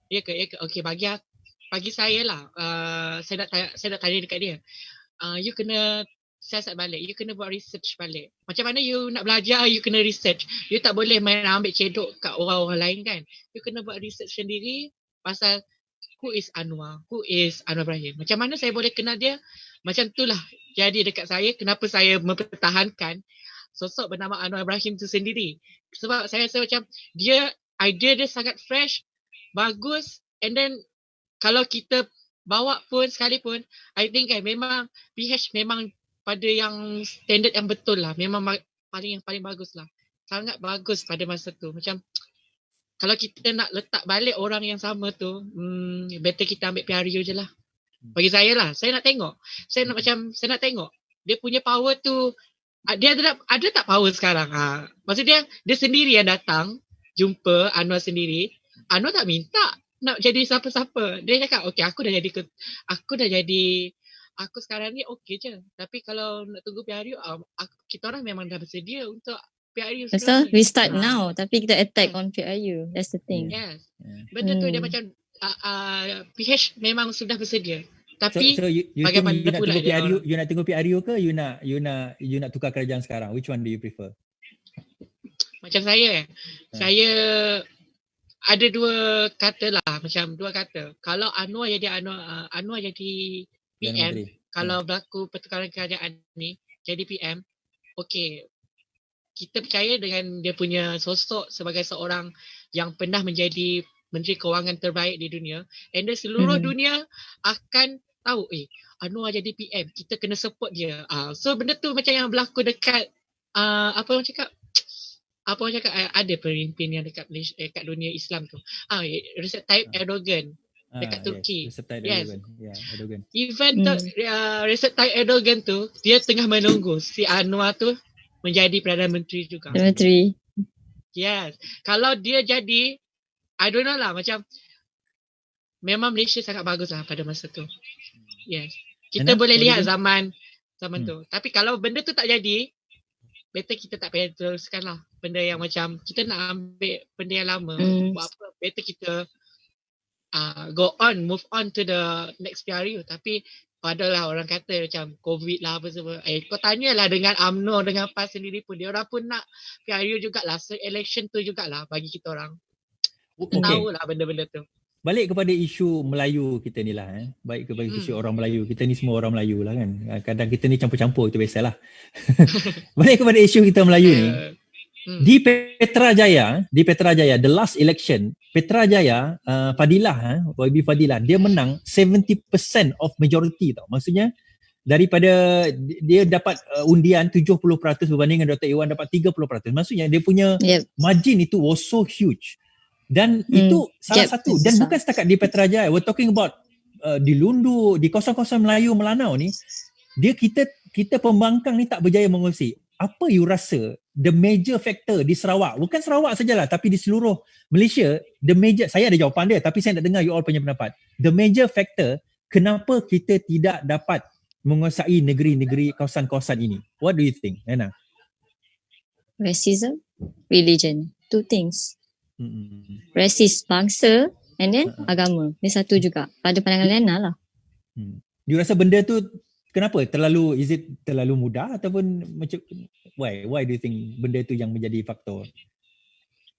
ya ke? Okey, bagi saya lah, saya nak tanya dekat dia. You kena siasat balik. You kena buat research balik. Macam mana you nak belajar, you kena research. You tak boleh main ambil cedok kat orang-orang lain kan. You kena buat research sendiri pasal who is Anwar Ibrahim. Macam mana saya boleh kenal dia? Macam itulah jadi dekat saya, kenapa saya mempertahankan sosok bernama Anwar Ibrahim tu sendiri. Sebab saya rasa macam idea dia sangat fresh, bagus, and then kalau kita bawa pun sekalipun, I think kan memang PH memang pada yang standard yang betul lah. Memang paling bagus lah. Sangat bagus pada masa tu. Macam kalau kita nak letak balik orang yang sama tu, better kita ambil PRU je lah. Bagi saya lah, saya nak tengok. Saya nak tengok dia punya power tu. Dia ada tak power sekarang? Maksud dia sendiri yang datang jumpa Anwar sendiri. Anwar tak minta nak jadi siapa-siapa. Dia cakap, okay, aku sekarang ni okay je. Tapi kalau nak tunggu PRU, kita orang memang dah bersedia untuk PRU. So we start now, tapi kita attack on PRU. That's the thing. Yes. Benda tu dia macam PH memang sudah bersedia. Tapi so you bagaimana think pula you nak tunggu PRU ke you nak tukar kerajaan sekarang? Which one do you prefer? Macam saya ada dua kata. Kalau Anwar jadi PM, kalau berlaku pertukaran kerajaan ni jadi PM, okey, kita percaya dengan dia punya sosok sebagai seorang yang pernah menjadi Menteri Kewangan terbaik di dunia, and then seluruh dunia akan tahu Anwar jadi PM, kita kena support dia. So benda tu macam yang berlaku dekat apa orang cakap ada pemimpin yang dekat Malaysia, dekat dunia Islam tu. Recep Tayyip Erdogan dekat Turki. Recep Tayyip Erdogan. Even Recep Tayyip Erdogan tu, dia tengah menunggu si Anwar tu menjadi Perdana Menteri juga. Menteri. Yes. Kalau dia jadi, I don't know lah, macam memang Malaysia sangat bagus lah pada masa tu. Yes. Kita boleh lihat zaman tu. Tapi kalau benda tu tak jadi, better kita tak payah teruskan lah. Benda yang macam kita nak ambil benda yang lama. Buat apa? Better kita move on to the next PRU. Tapi padalah orang kata macam COVID lah apa semua. Kau tanyalah dengan UMNO, dengan PAS sendiri pun. Dia orang pun nak PRU jugalah. So election tu jugalah bagi kita orang. Kita tahulah benda-benda tu. Balik kepada isu Melayu kita ni lah. Baik kepada isu orang Melayu. Kita ni semua orang Melayu lah kan. Kadang kita ni campur-campur, itu biasalah. Balik kepada isu kita Melayu ni. Di Petra Jaya, the last election, Petra Jaya, Fadilah, YB Fadilah, dia menang 70% of majority tau. Maksudnya, daripada dia dapat undian 70% berbanding dengan Dr. Iwan dapat 30%. Maksudnya dia punya margin itu was so huge. Dan itu salah satu, dan bukan setakat di Petra Jaya, we're talking about di Lundu, di kawasan-kawasan Melayu Melanau ni, kita pembangkang ni tak berjaya mengurusi. Apa you rasa the major factor di Sarawak, bukan Sarawak sajalah tapi di seluruh Malaysia, saya ada jawapan dia tapi saya nak dengar you all punya pendapat. The major factor kenapa kita tidak dapat menguasai negeri-negeri kawasan-kawasan ini? What do you think, Nana? Racism, religion, two things. Rasis, bangsa, and then agama. Ni satu juga. Pada pandangan Lena lah. You rasa benda tu kenapa? Is it terlalu mudah ataupun macam why do you think benda tu yang menjadi faktor?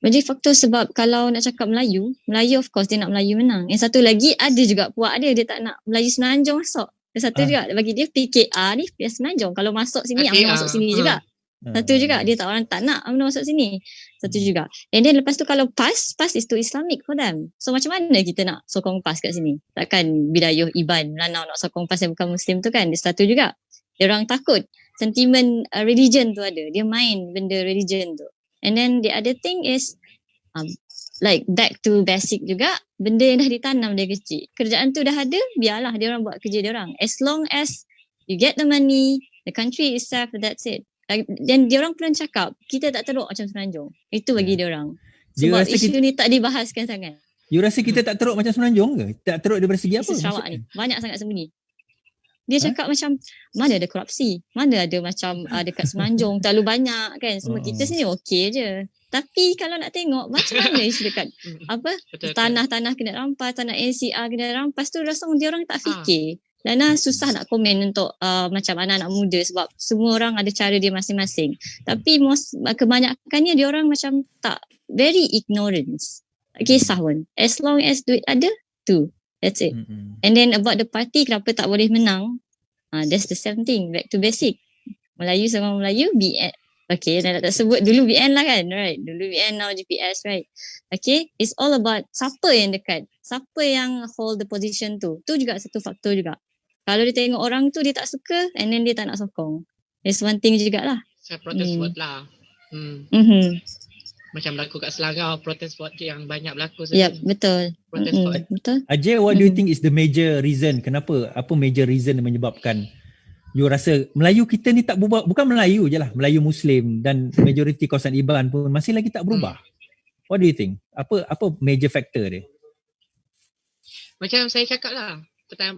Menjadi faktor sebab kalau nak cakap Melayu of course dia nak Melayu menang. Yang satu lagi ada juga puak dia tak nak Melayu Semenanjung masuk. Yang satu juga bagi dia PKR ni Semenanjung. Kalau masuk sini, UMNO masuk sini juga. Satu juga dia orang tak nak UMNO masuk sini. Satu juga. And then lepas tu kalau PAS is too Islamic for them. So macam mana kita nak sokong PAS kat sini? Takkan Bidayuh Iban Melanau nak sokong PAS yang bukan Muslim tu kan? Dia satu juga. Dia orang takut sentimen religion tu ada. Dia main benda religion tu. And then the other thing is like back to basic juga. Benda yang dah ditanam dari kecil. Kerjaan tu dah ada, biarlah dia orang buat kerja dia orang. As long as you get the money, the country is safe, that's it. Dan dia orang pernah cakap kita tak teruk macam Semenanjung. Itu bagi dia orang. Sebab isu ni tak dibahaskan sangat. You rasa kita tak teruk macam Semenanjung ke? Tak teruk daripada segi apa? Sarawak ni banyak sangat sembunyi. Dia cakap macam mana ada korupsi, mana ada macam dekat Semenanjung terlalu banyak kan. Semua kita sini okey je. Tapi kalau nak tengok macam mana isu dekat tanah-tanah kena rampas, tanah NCR kena rampas tu rasa dia orang tak fikir. Dan susah nak komen untuk macam anak-anak muda sebab semua orang ada cara dia masing-masing. Tapi kebanyakannya dia orang macam tak, very ignorance. Kisah pun. As long as duit ada, tu. That's it. And then about the party, kenapa tak boleh menang? That's the same thing. Back to basic. Melayu sama Melayu, BN. Okay, dah tak sebut dulu BN lah kan? Right. Dulu BN, now GPS, right? Okay, it's all about siapa yang dekat. Siapa yang hold the position tu. Tu juga satu faktor juga. Kalau dia tengok orang tu dia tak suka and then dia tak nak sokong. It's one thing jugalah. Saya protest vote lah. Macam berlaku kat Selangor, protest vote yang banyak berlaku. Yep, betul. Protest vote. Betul. Ajay, what do you think is the major reason? Kenapa? Apa major reason yang menyebabkan you rasa Melayu kita ni tak berubah? Bukan Melayu je lah. Melayu Muslim dan majoriti kawasan Iban pun masih lagi tak berubah. What do you think? Apa major factor dia? Macam saya cakap lah.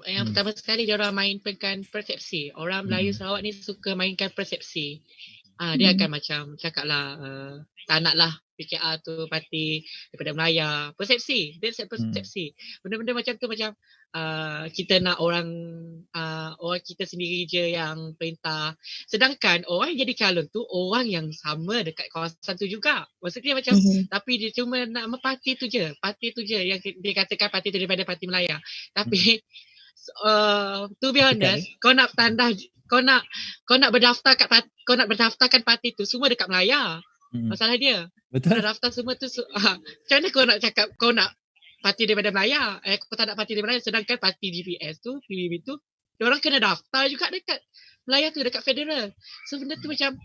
Yang pertama sekali dia orang mainkan persepsi. Orang Melayu Sarawak ni suka mainkan persepsi. Dia akan macam cakap lah tak nak lah PKR tu parti daripada Melaya. Persepsi. Dia set persepsi. Benda-benda macam tu macam kita nak orang kita sendiri je yang perintah. Sedangkan orang yang jadi calon tu orang yang sama dekat kawasan tu juga. Maksudnya macam tapi dia cuma nak parti tu je. Parti tu je yang dia katakan parti tu daripada parti Melaya. Tapi to be honest, kau nak berdaftarkan parti tu semua dekat Melaya. Masalah dia. Betul. Kau daftar semua tu macam mana kau nak cakap kau nak parti daripada Melayu. Aku tak nak parti daripada Melayu. Sedangkan parti DPS tu, PBB tu, diorang kena daftar juga dekat Melayu tu, dekat federal. So benda tu macam,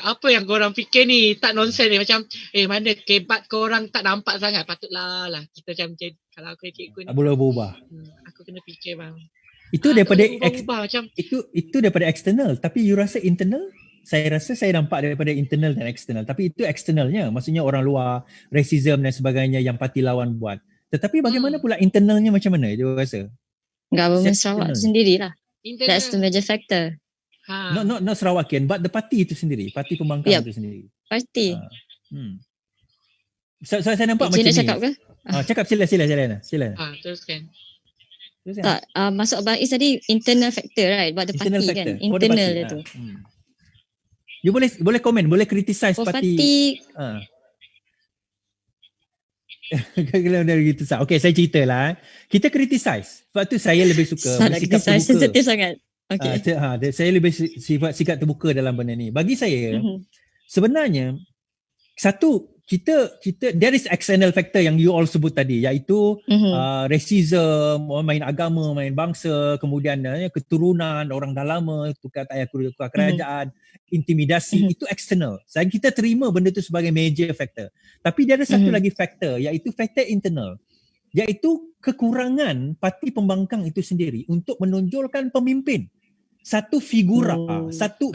apa yang korang fikir ni? Tak nonsense ni. Macam, mana kebat korang tak nampak sangat. Patutlah lah. Kita macam, kalau aku cikgu ni. Tak boleh berubah. Aku kena fikir bang. Itu daripada macam itu daripada eksternal. Tapi you rasa internal? Saya rasa saya nampak daripada internal dan eksternal. Tapi itu eksternalnya. Maksudnya orang luar, racism dan sebagainya yang parti lawan buat. Tetapi bagaimana pula internalnya macam mana? You rasa? Government Sarawak sendirilah. internal. That's the major factor. Not Sarawakian, but the parti itu sendiri. Parti pembangkang itu sendiri. Parti. Saya nampak macam Cik ni. cakap ke? Cakap sila. Teruskan. Tak, masuk Abang Is tadi internal factor, right? Buat the Internal party factor. kan? Internal dia tu. You boleh komen, boleh criticize parti. Kalau dari gitu sah. Okay, saya ceritalah. Kita criticize. Sebab tu saya lebih suka bersikap terbuka. Sensitif sangat. Okay. Saya lebih sikap terbuka dalam benda ni. Bagi saya, sebenarnya satu, kita there is external factor yang you all sebut tadi, iaitu racism, main agama, main bangsa, kemudian keturunan orang dah lama, tukar kerajaan, intimidasi, itu external. Dan kita terima benda tu sebagai major factor. Tapi dia ada satu lagi factor, iaitu factor internal, iaitu kekurangan parti pembangkang itu sendiri untuk menonjolkan pemimpin. Satu figura,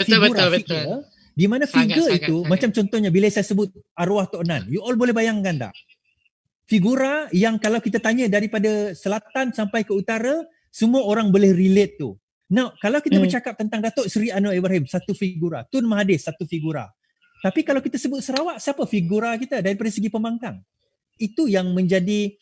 figura di mana figura itu sangat. Macam contohnya bila saya sebut arwah Tok Nan, you all boleh bayangkan tak? Figura yang kalau kita tanya daripada selatan sampai ke utara, semua orang boleh relate tu. Now, kalau kita bercakap tentang Datuk Seri Anwar Ibrahim, satu figura, Tun Mahathir, satu figura. Tapi kalau kita sebut Sarawak, siapa figura kita daripada segi pembangkang? Itu yang menjadi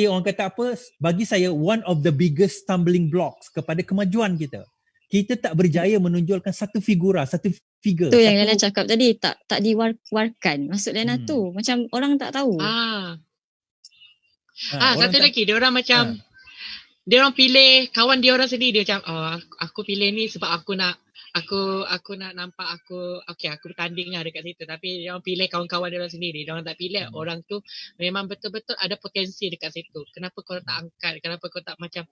orang kata apa, bagi saya one of the biggest stumbling blocks kepada kemajuan kita. Kita tak berjaya menonjolkan satu figura, satu figure. Tu yang Lena cakap tadi, tak diwar-warkan. Maksud Lena tu, macam orang tak tahu. Satu lagi, dia orang macam dia orang pilih kawan dia orang sendiri. Dia macam, aku pilih ni sebab aku nak nampak aku bertanding lah dekat situ. Tapi dia orang pilih kawan-kawan dia orang sendiri. Dia orang tak pilih orang tu memang betul-betul ada potensi dekat situ. Kenapa kau tak angkat? Kenapa kau tak macam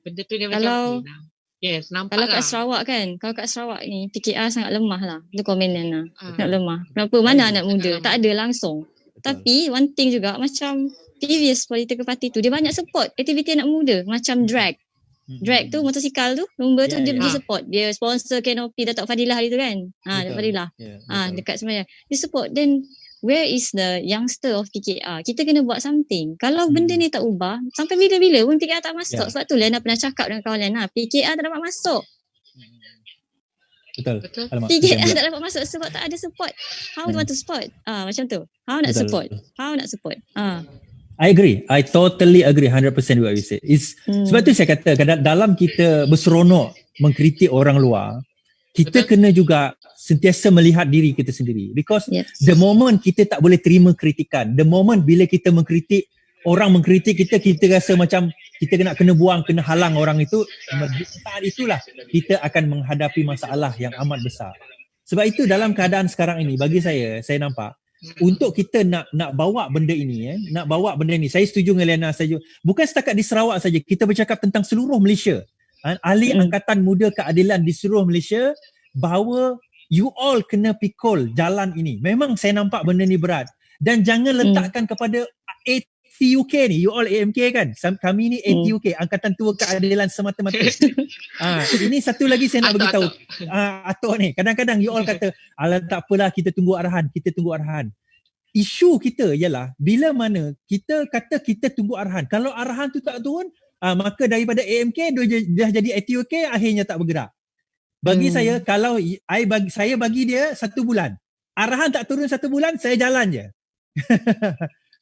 benda tu dia macam yes, nampak kalau lah. Kat Sarawak kan, kalau kat Sarawak ni PKR sangat lemah lah. Itu komen Lena. Sangat lemah. Kenapa? Mana anak muda? Tak ada langsung. Betul. Tapi one thing juga macam previous political party tu, dia banyak support aktiviti anak muda. Macam drag. Drag tu, motosikal tu, lumba tu dia pergi support. Dia sponsor Canopy Datuk Fadilah hari tu kan. Datuk Fadilah. Dekat sebenarnya. Dia support. Then where is the youngster of PKR? Kita kena buat something. Kalau benda ni tak ubah, sampai bila-bila pun PKR tak masuk. Sebab tu Lena pernah cakap dengan kawan Lena, PKR tak dapat masuk. Betul. PKR tak dapat masuk sebab tak ada support. How you want to support? Macam tu. How nak support? I agree. I totally agree 100% what you said. Sebab tu saya kata dalam kita berseronok mengkritik orang luar, kita kena juga sentiasa melihat diri kita sendiri. Because the moment kita tak boleh terima kritikan, the moment bila kita mengkritik, orang mengkritik kita rasa macam kita kena buang, kena halang orang itu, saat itulah kita akan menghadapi masalah yang amat besar. Sebab itu dalam keadaan sekarang ini, bagi saya nampak, untuk kita nak bawa benda ini, saya setuju dengan Lena, bukan setakat di Sarawak saja, kita bercakap tentang seluruh Malaysia. Ahli Angkatan Muda Keadilan di seluruh Malaysia, bahawa you all kena pikul jalan ini. Memang saya nampak benda ni berat. Dan jangan letakkan kepada ATUK ni, you all AMK kan? Kami ni ATUK, Angkatan Tua Keadilan semata-mata. Ini satu lagi saya nak beritahu. Atok ni, kadang-kadang you all kata, alah tak apalah, kita tunggu arahan. Isu kita ialah, bila mana kita kata kita tunggu arahan. Kalau arahan tu tak turun, maka daripada AMK dah jadi ATUK, akhirnya tak bergerak. Bagi saya, kalau saya bagi dia 1 bulan, arahan tak turun 1 bulan, saya jalan je.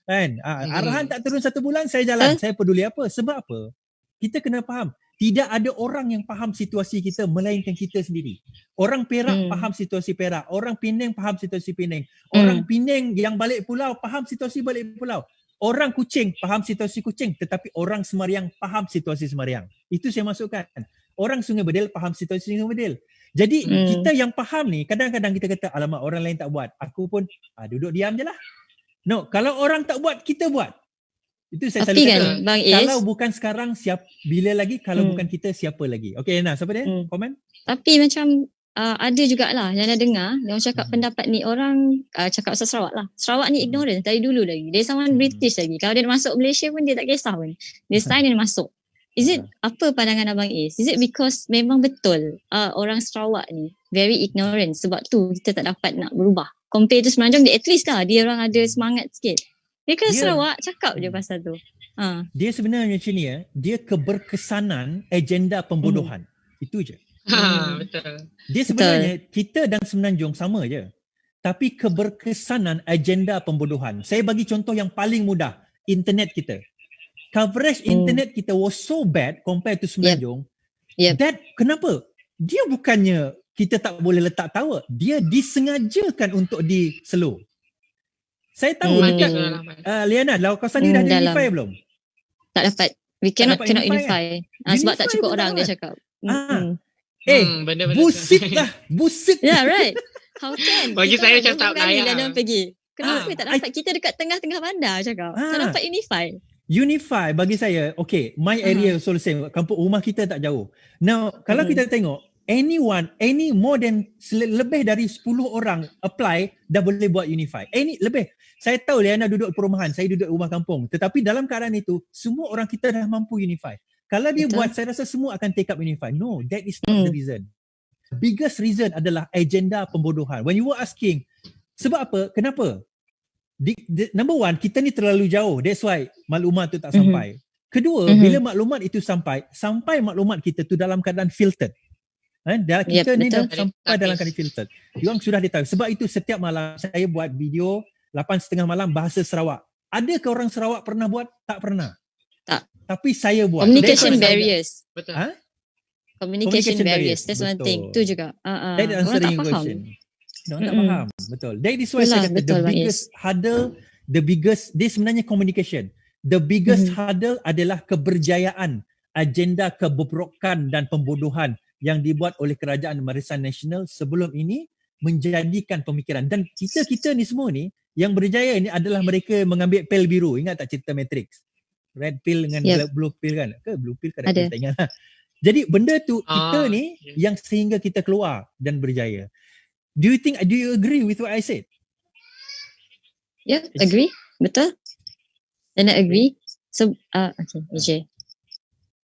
Kan? Arahan tak turun 1 bulan, saya jalan. Saya peduli apa? Sebab apa? Kita kena faham, tidak ada orang yang faham situasi kita melainkan kita sendiri. Orang Perak faham situasi Perak, orang Penang faham situasi Penang, orang Penang yang balik pulau faham situasi balik pulau. Orang Kuching faham situasi Kuching, tetapi orang Semariang faham situasi Semariang. Itu saya masukkan. Orang Sungai Bedil faham situasi Sungai Bedil. Jadi kita yang faham ni, kadang-kadang kita kata, alamak orang lain tak buat, aku pun duduk diam je lah. No, kalau orang tak buat, kita buat. Itu saya Tapi selalu kan kata. Bang Is, Kalau bukan sekarang, bila lagi? Kalau Hmm. bukan kita, siapa lagi? Okay, Yana, siapa dia? Komen? tapi macam ada jugalah yang nak dengar dia orang cakap pendapat ni orang cakap pasal Sarawak lah. Sarawak ni ignorant dari dulu lagi. Dia sama British lagi. Kalau dia masuk Malaysia pun dia tak kisah pun. Dia sign dia masuk. Is it apa pandangan Abang Is? Is it because memang betul orang Sarawak ni very ignorant sebab tu kita tak dapat nak berubah. Compare to Semenanjung, dia at least lah dia orang ada semangat sikit. Dia kan Sarawak cakap je pasal tu. Dia sebenarnya macam ni dia keberkesanan agenda pembodohan. Itu je. Betul. Dia sebenarnya kita dan Semenanjung sama je. Tapi keberkesanan agenda pembodohan. Saya bagi contoh yang paling mudah, internet kita. Coverage internet kita was so bad compared to Semenanjung. That kenapa? Dia bukannya kita tak boleh letak tower. Dia disengajakan untuk di slow. Saya tahu dekat Liana, kawasan ni dah ada Unify belum? Tak dapat. We cannot unify. Sebab tak cukup orang dia cakap. Busit. Yeah, right. How can? Bagi saya macam tak layak. Kenapa tak dapat? Kita dekat tengah-tengah bandar cakap. Tak dapat Unify bagi saya, okay, my area also the same. Kampung rumah kita tak jauh. Now, kalau kita tengok, any more than lebih dari 10 orang apply, dah boleh buat Unify. Lebih. Saya tahu Liana duduk perumahan, saya duduk rumah kampung. Tetapi dalam keadaan itu, semua orang kita dah mampu Unify. Kalau dia buat, saya rasa semua akan take up Unify. No, that is not the reason. The biggest reason adalah agenda pembodohan. When you were asking, sebab apa? Kenapa? Number one, kita ni terlalu jauh. That's why maklumat tu tak sampai. Kedua, bila maklumat itu sampai maklumat kita tu dalam keadaan filtered. Kita ni dah sampai dalam keadaan filtered. Diorang sudah ditahu. Sebab itu setiap malam saya buat video 8:30 malam bahasa Sarawak. Adakah orang Sarawak pernah buat? Tak pernah. Tak. Tapi saya buat. Communication barriers. Betul. Communication barriers. That's one thing. Tu juga. That answering your question. Orang tak faham. Betul. That is why saya kata the biggest hurdle, dia sebenarnya communication. The biggest hurdle adalah keberjayaan agenda kebobrokan dan pembodohan yang dibuat oleh Kerajaan Barisan Nasional sebelum ini menjadikan pemikiran. Dan kita ni semua ni, yang berjaya ni adalah mereka mengambil pil biru. Ingat tak cerita Matrix? Red pill dengan blue pill kan? Ke blue pill kan? Ada. Tak ingat lah. Jadi benda tu kita ni yang sehingga kita keluar dan berjaya. Do you agree with what I said? Yeah, agree. Betul. Dan I agree. So, okay, EJ.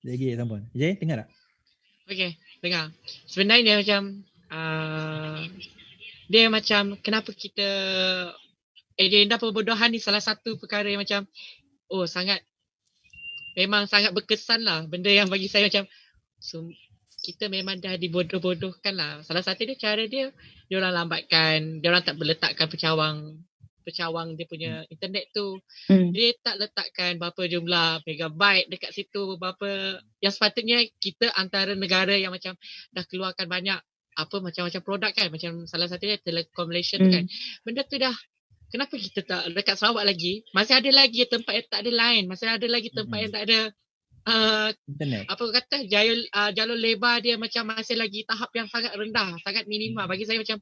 Lagi tambah. EJ, dengar tak? Okay, dengar. Sebenarnya macam dia macam kenapa kita agenda pembodohan ni salah satu perkara yang macam memang sangat berkesan lah. Benda yang bagi saya macam kita memang dah dibodoh-bodohkan lah. Salah satu dia cara dia orang lambatkan, dia orang tak meletakkan pecawang dia punya internet tu. Dia tak letakkan berapa jumlah megabyte dekat situ, berapa yang sepatutnya kita antara negara yang macam dah keluarkan banyak macam-macam produk kan, macam salah satunya Telekom Malaysia tu kan. Benda tu dah, kenapa kita tak dekat Sarawak lagi, masih ada lagi tempat yang tak ada line, masih ada lagi tempat yang tak ada internet. Apa kata jalur lebar dia macam masih lagi tahap yang sangat rendah, sangat minimal. Bagi saya macam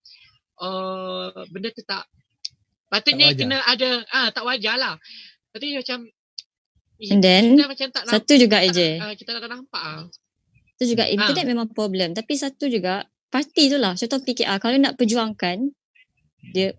benda tu tak patutnya kena ada, tak wajar lah. Patutnya macam and then macam tak satu juga AJ, kita tak nampak satu juga internet memang problem, tapi satu juga parti tu lah. Contoh PKR kalau nak perjuangkan, dia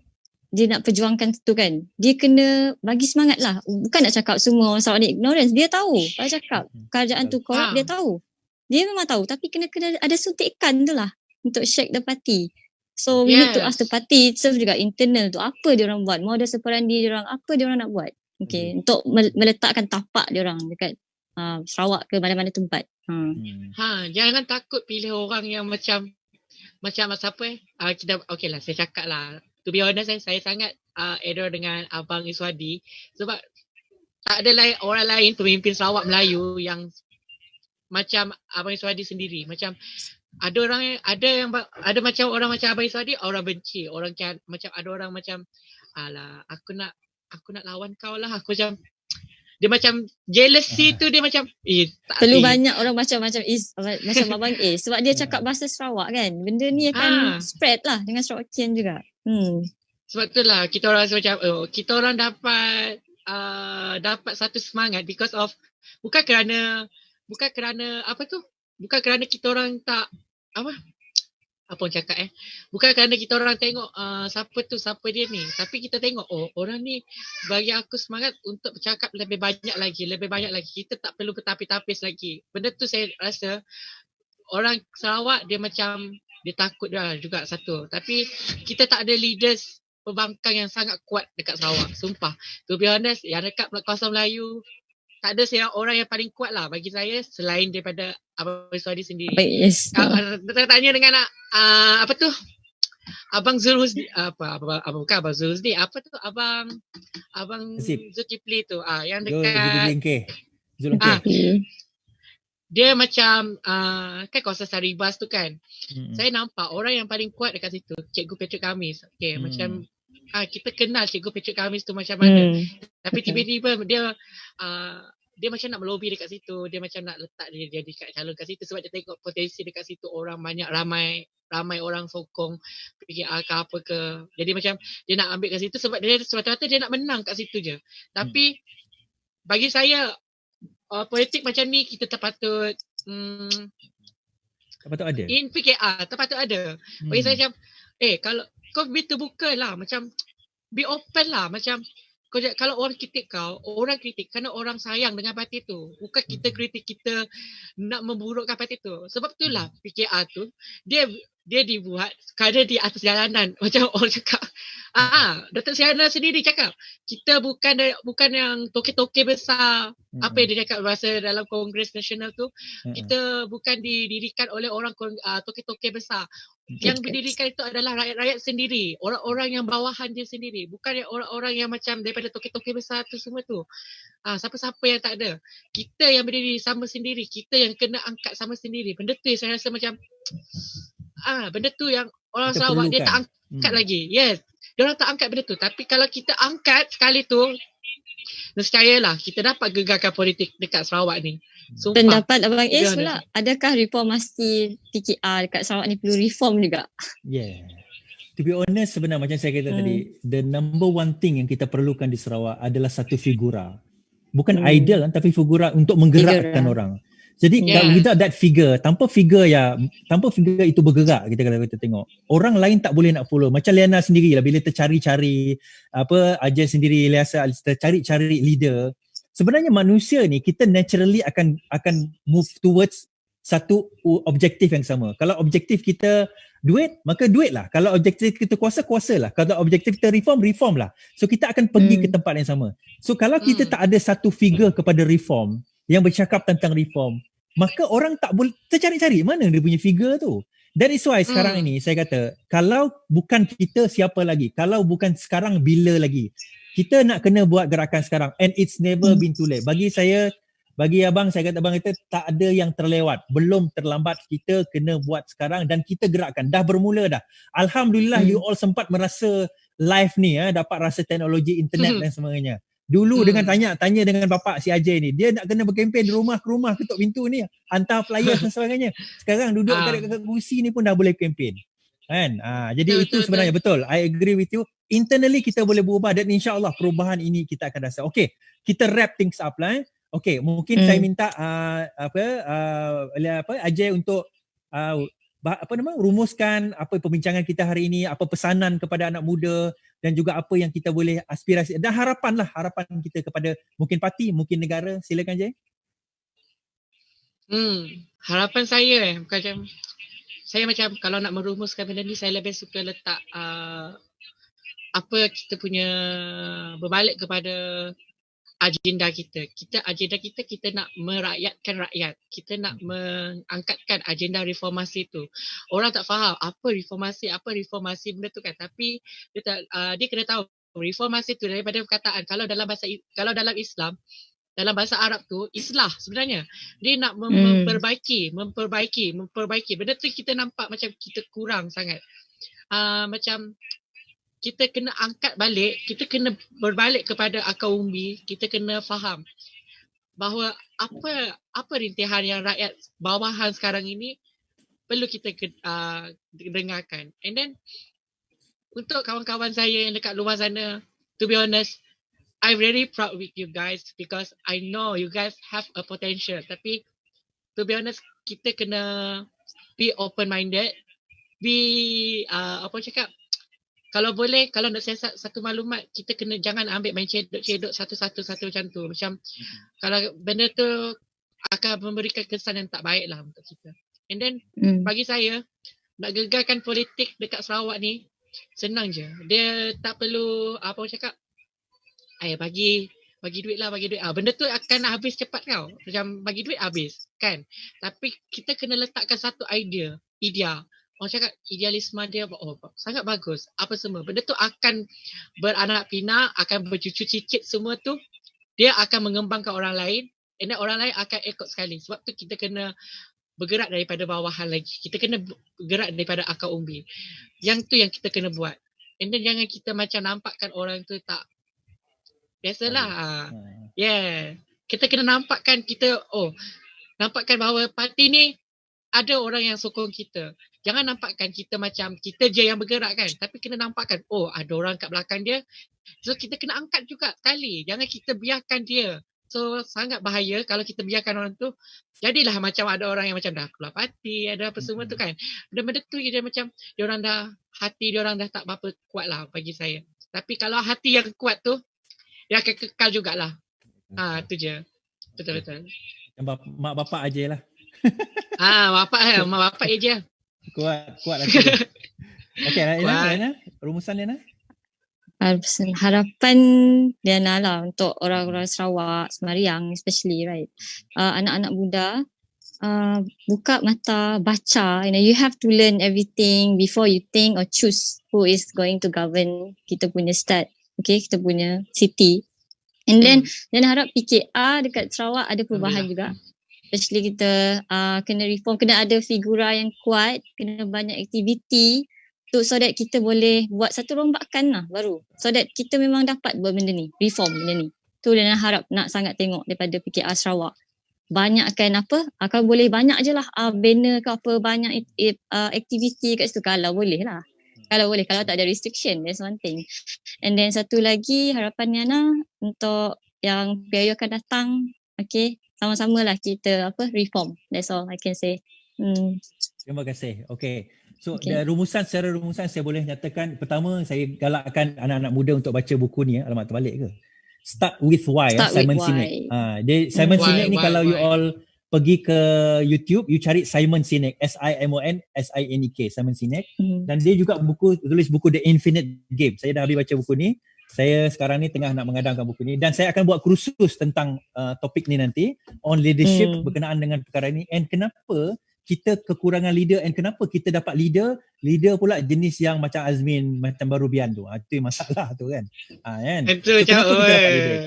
nak perjuangkan tu kan, dia kena bagi semangat lah. Bukan nak cakap semua orang Sarawak ni ignorance. Dia tahu. Kalau cakap kerajaan tu korup, dia tahu. Dia memang tahu. Tapi kena ada suntikan tu lah untuk shake the party. So we need to ask the party itself juga internal tu. Apa dia orang buat? Modus seperandi dia orang. Apa dia orang nak buat? Okay. Untuk meletakkan tapak dia orang dekat Sarawak ke mana-mana tempat. Jangan takut pilih orang yang macam siapa kita okay lah, saya cakap lah. To be honest, saya sangat adore dengan Abang Iswadi sebab tak ada orang lain pemimpin Sarawak Melayu yang macam Abang Iswadi sendiri. Macam ada macam orang macam Abang Iswadi, orang benci, orang macam ada orang macam alah aku nak lawan kau lah, aku macam dia macam jealousy tu, dia macam tak perlu banyak orang macam macam Abang sebab dia cakap bahasa Sarawak kan. Benda ni akan spread lah dengan Sarawakian juga. Sebab itulah kita orang rasa macam kita orang dapat satu semangat because of bukan kerana bukan kerana kita orang tak apa orang cakap bukan kerana kita orang tengok siapa dia ni, tapi kita tengok orang ni bagi aku semangat untuk bercakap lebih banyak lagi, kita tak perlu bertapis-tapis lagi. Benda tu saya rasa orang Sarawak dia macam dia takut dah juga satu, tapi kita tak ada leaders pembangkang yang sangat kuat dekat Sarawak, sumpah. To be honest, yang dekat kawasan Melayu tak ada orang yang paling kuat lah bagi saya selain daripada Abang Iswadi sendiri. Yes. Tanya dengan Abang Zulhusni, bukan Abang Zulhusni, Abang Zulkifli tu, yang dekat Zulkifli. Dia macam kan kawasan Saribas tu kan. Saya nampak orang yang paling kuat dekat situ Cikgu Patrick Khamis. Macam kita kenal Cikgu Patrick Khamis tu macam mana. Tapi tiba-tiba dia macam nak melobi dekat situ. Dia macam nak letak dia jadi calon kat situ sebab dia tengok potensi dekat situ, orang banyak, ramai orang sokong PKR ke apa ke. Jadi macam dia nak ambil kat situ sebab dia semata-mata dia nak menang kat situ je. Tapi bagi saya politik macam ni kita terpatut ada. In PKR terpatut ada. Bagi saya macam kalau kau be terbuka lah, macam be open lah, macam kalau orang kritik orang kritik kerana orang sayang dengan parti tu. Bukan kita kritik kita nak memburukkan parti tu. Sebab itulah PKR tu dia dibuat kerana di atas jalanan. Macam orang cakap Datuk Seri Anwar sendiri cakap kita bukan yang toke-toke besar. Apa yang dia cakap bahasa dalam Kongres Nasional tu, kita bukan didirikan oleh orang toke-toke besar. Yang berdirikan itu adalah rakyat-rakyat sendiri, orang-orang yang bawahan dia sendiri, bukan orang-orang yang macam daripada toke-toke besar tu semua tu. Siapa-siapa yang tak ada. Kita yang berdiri sama sendiri, kita yang kena angkat sama sendiri. Benda tu yang saya rasa macam benda tu yang orang kita Sarawak dia perlukan. tak angkat lagi. Yes. Dia orang tak angkat benda tu. Tapi kalau kita angkat sekali tu, nescayalah kita dapat gegarkan politik dekat Sarawak ni. Sumpah. Pendapat Abang Is pula, adakah reformasi PKR dekat Sarawak ni perlu reform juga? Yeah. To be honest, sebenarnya macam saya kata tadi, the number one thing yang kita perlukan di Sarawak adalah satu figura. Bukan idol kan, tapi figura untuk menggerakkan orang. Jadi without that figure, tanpa figure itu bergerak, kalau kita tengok, orang lain tak boleh nak follow. Macam Liana sendiri lah, bila tercari-cari Ajay sendiri tercari-cari leader. Sebenarnya manusia ni kita naturally akan move towards satu objektif yang sama. Kalau objektif kita duit, maka duit lah. Kalau objektif kita kuasa lah. Kalau objektif kita reform lah. So kita akan pergi ke tempat yang sama. So kalau kita tak ada satu figure kepada reform yang bercakap tentang reform, maka orang tak boleh tercari-cari mana dia punya figure tu. That is why sekarang ini saya kata, kalau bukan kita siapa lagi? Kalau bukan sekarang, bila lagi? Kita nak kena buat gerakan sekarang, and it's never been too late. Bagi abang, saya kata abang kata tak ada yang terlewat, belum terlambat. Kita kena buat sekarang dan kita gerakkan. Dah bermula dah. Alhamdulillah you all sempat merasa live ni, dapat rasa teknologi internet dan sebagainya. Dulu dengan tanya dengan bapak si Ajay ni, dia nak kena berkempen di rumah ke rumah, ketuk pintu ni, hantar flyer dan sebagainya. Sekarang duduk kat kursi ni pun dah boleh kempen. Kan? Jadi itu sebenarnya betul. I agree with you. Internally kita boleh berubah dan insya-Allah perubahan ini kita akan rasa. Okay, kita wrap things up lah. Okay, mungkin saya minta Ajay untuk rumuskan apa perbincangan kita hari ini, apa pesanan kepada anak muda dan juga apa yang kita boleh aspirasi dan harapan kita kepada mungkin parti, mungkin negara. Silakan Ajay. Harapan saya saya macam kalau nak merumuskan benda ni, saya lebih suka letak apa kita punya berbalik kepada agenda kita. Kita nak merakyatkan rakyat. Kita nak mengangkatkan agenda reformasi tu. Orang tak faham apa reformasi benda tu kan. Tapi dia kena tahu reformasi tu daripada perkataan, kalau dalam Islam, dalam bahasa Arab tu islah sebenarnya. Dia nak memperbaiki. Benda tu kita nampak macam kita kurang sangat. Macam kita kena angkat balik, kita kena berbalik kepada akar umbi, kita kena faham bahawa apa rintihan yang rakyat bawahan sekarang ini perlu kita dengarkan. And then untuk kawan-kawan saya yang dekat luar sana, to be honest, I'm really proud with you guys because I know you guys have a potential. Tapi to be honest, kita kena be open-minded. Apa cakap? Kalau boleh, kalau nak siasat satu maklumat, kita kena jangan ambil main cedok satu-satu macam tu. Macam kalau benda tu akan memberikan kesan yang tak baik lah untuk kita. And then bagi saya, nak gegarkan politik dekat Sarawak ni, senang je. Dia tak perlu, apa orang cakap, bagi duit lah, bagi duit. Benda tu akan habis cepat tau. Macam bagi duit habis, kan? Tapi kita kena letakkan satu idea. Orang cakap idealisme dia, sangat bagus. Apa semua. Benda tu akan beranak pinak, akan bercucu cicit semua tu. Dia akan mengembangkan orang lain. And then orang lain akan ikut sekali. Sebab tu kita kena bergerak daripada bawahan lagi. Kita kena bergerak daripada akar umbi. Yang tu yang kita kena buat. And then jangan kita macam nampakkan orang tu tak. Biasalah. Kita kena nampakkan nampakkan bahawa parti ni ada orang yang sokong kita. Jangan nampakkan kita macam kita je yang bergerak kan. Tapi kena nampakkan, ada orang kat belakang dia. So kita kena angkat juga sekali. Jangan kita biarkan dia. So sangat bahaya kalau kita biarkan orang tu. Jadilah macam ada orang yang macam dah keluar parti, ada apa semua tu kan. Benda-benda tu dia macam, hati dia orang dah tak berapa kuat lah bagi saya. Tapi kalau hati yang kuat tu, dia akan kekal jugalah. Tu je. Betul-betul. Mak bapak aje lah. Mak bapak je. Kuat lah. Okey, Lena, rumusan Lena? Harapan Diana lah untuk orang-orang Sarawak, Semariang especially, right? Anak-anak muda, buka mata, baca. You have to learn everything before you think or choose who is going to govern kita punya state. Okay, kita punya city. And then harap PKR dekat Sarawak ada perubahan juga. Especially kita kena reform, kena ada figura yang kuat, kena banyak aktiviti so that kita boleh buat satu rombakan lah baru. So that kita memang dapat buat benda ni, reform benda ni. Tu dan harap nak sangat tengok daripada PKR Sarawak. Banyakkan kalau boleh banyak je lah banner ke apa, banyak aktiviti kat situ kalau boleh lah. Kalau boleh, kalau tak ada restriction, that's one thing. And then satu lagi harapan Niana untuk yang PRU akan datang, okay, sama-sama lah kita reform. That's all I can say. Terima kasih. Okay. So secara rumusan saya boleh nyatakan, pertama saya galakkan anak-anak muda untuk baca buku ni. Alamak, terbalik ke? Start with Why, Simon Sinek. Simon Sinek ni kalau you all pergi ke YouTube, you cari Simon Sinek, SIMON Simon Sinek. Dan dia juga tulis buku The Infinite Game. Saya dah habis baca buku ni. Saya sekarang ni tengah nak mengadangkan buku ni dan saya akan buat kursus tentang topik ni nanti on leadership berkenaan dengan perkara ni, and kenapa kita kekurangan leader and kenapa kita dapat leader pula jenis yang macam Azmin, macam Barubian tu. Itu masalah tu kan. Kan? Itu so, kenapa kita dapat leader?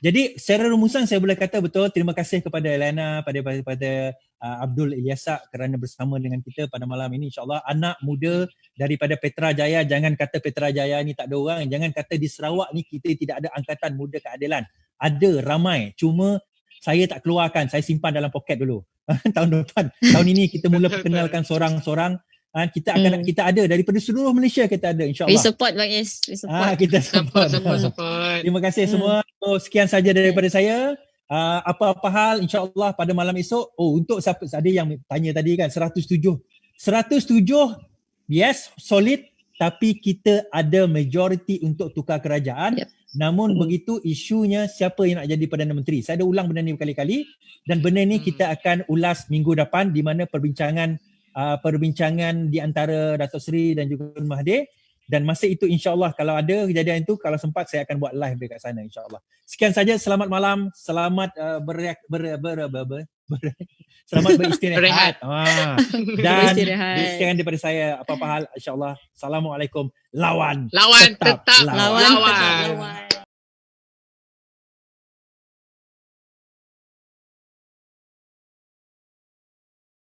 Jadi secara rumusan saya boleh kata betul, terima kasih kepada Elena, pada Abdul Ilyasak kerana bersama dengan kita pada malam ini. InsyaAllah anak muda daripada Petrajaya, jangan kata Petrajaya ni tak ada orang, jangan kata di Sarawak ni kita tidak ada Angkatan Muda Keadilan. Ada, ramai. Cuma saya tak keluarkan, saya simpan dalam poket dulu. Tahun ini kita mula perkenalkan seorang-seorang. Kita akan kita ada daripada seluruh Malaysia, kita ada insya-Allah. We support Bang Is. Kita support. Terima kasih semua. So, sekian saja daripada saya. Apa-apa hal insya-Allah pada malam esok. Untuk siapa ada yang tanya tadi kan 107. 107 yes, solid, tapi kita ada majoriti untuk tukar kerajaan. Namun begitu isunya siapa yang nak jadi Perdana Menteri. Saya ada ulang benda ni berkali-kali dan benda ni kita akan ulas minggu depan di mana perbincangan di antara Datuk Seri dan juga Mahathir. Dan masa itu insya-Allah kalau ada kejadian itu, kalau sempat saya akan buat live dekat sana insya-Allah. Sekian saja, selamat malam, selamat selamat beristirahat. Dan sekian daripada saya, apa-apa hal insya-Allah. Assalamualaikum. Lawan tetap lawan.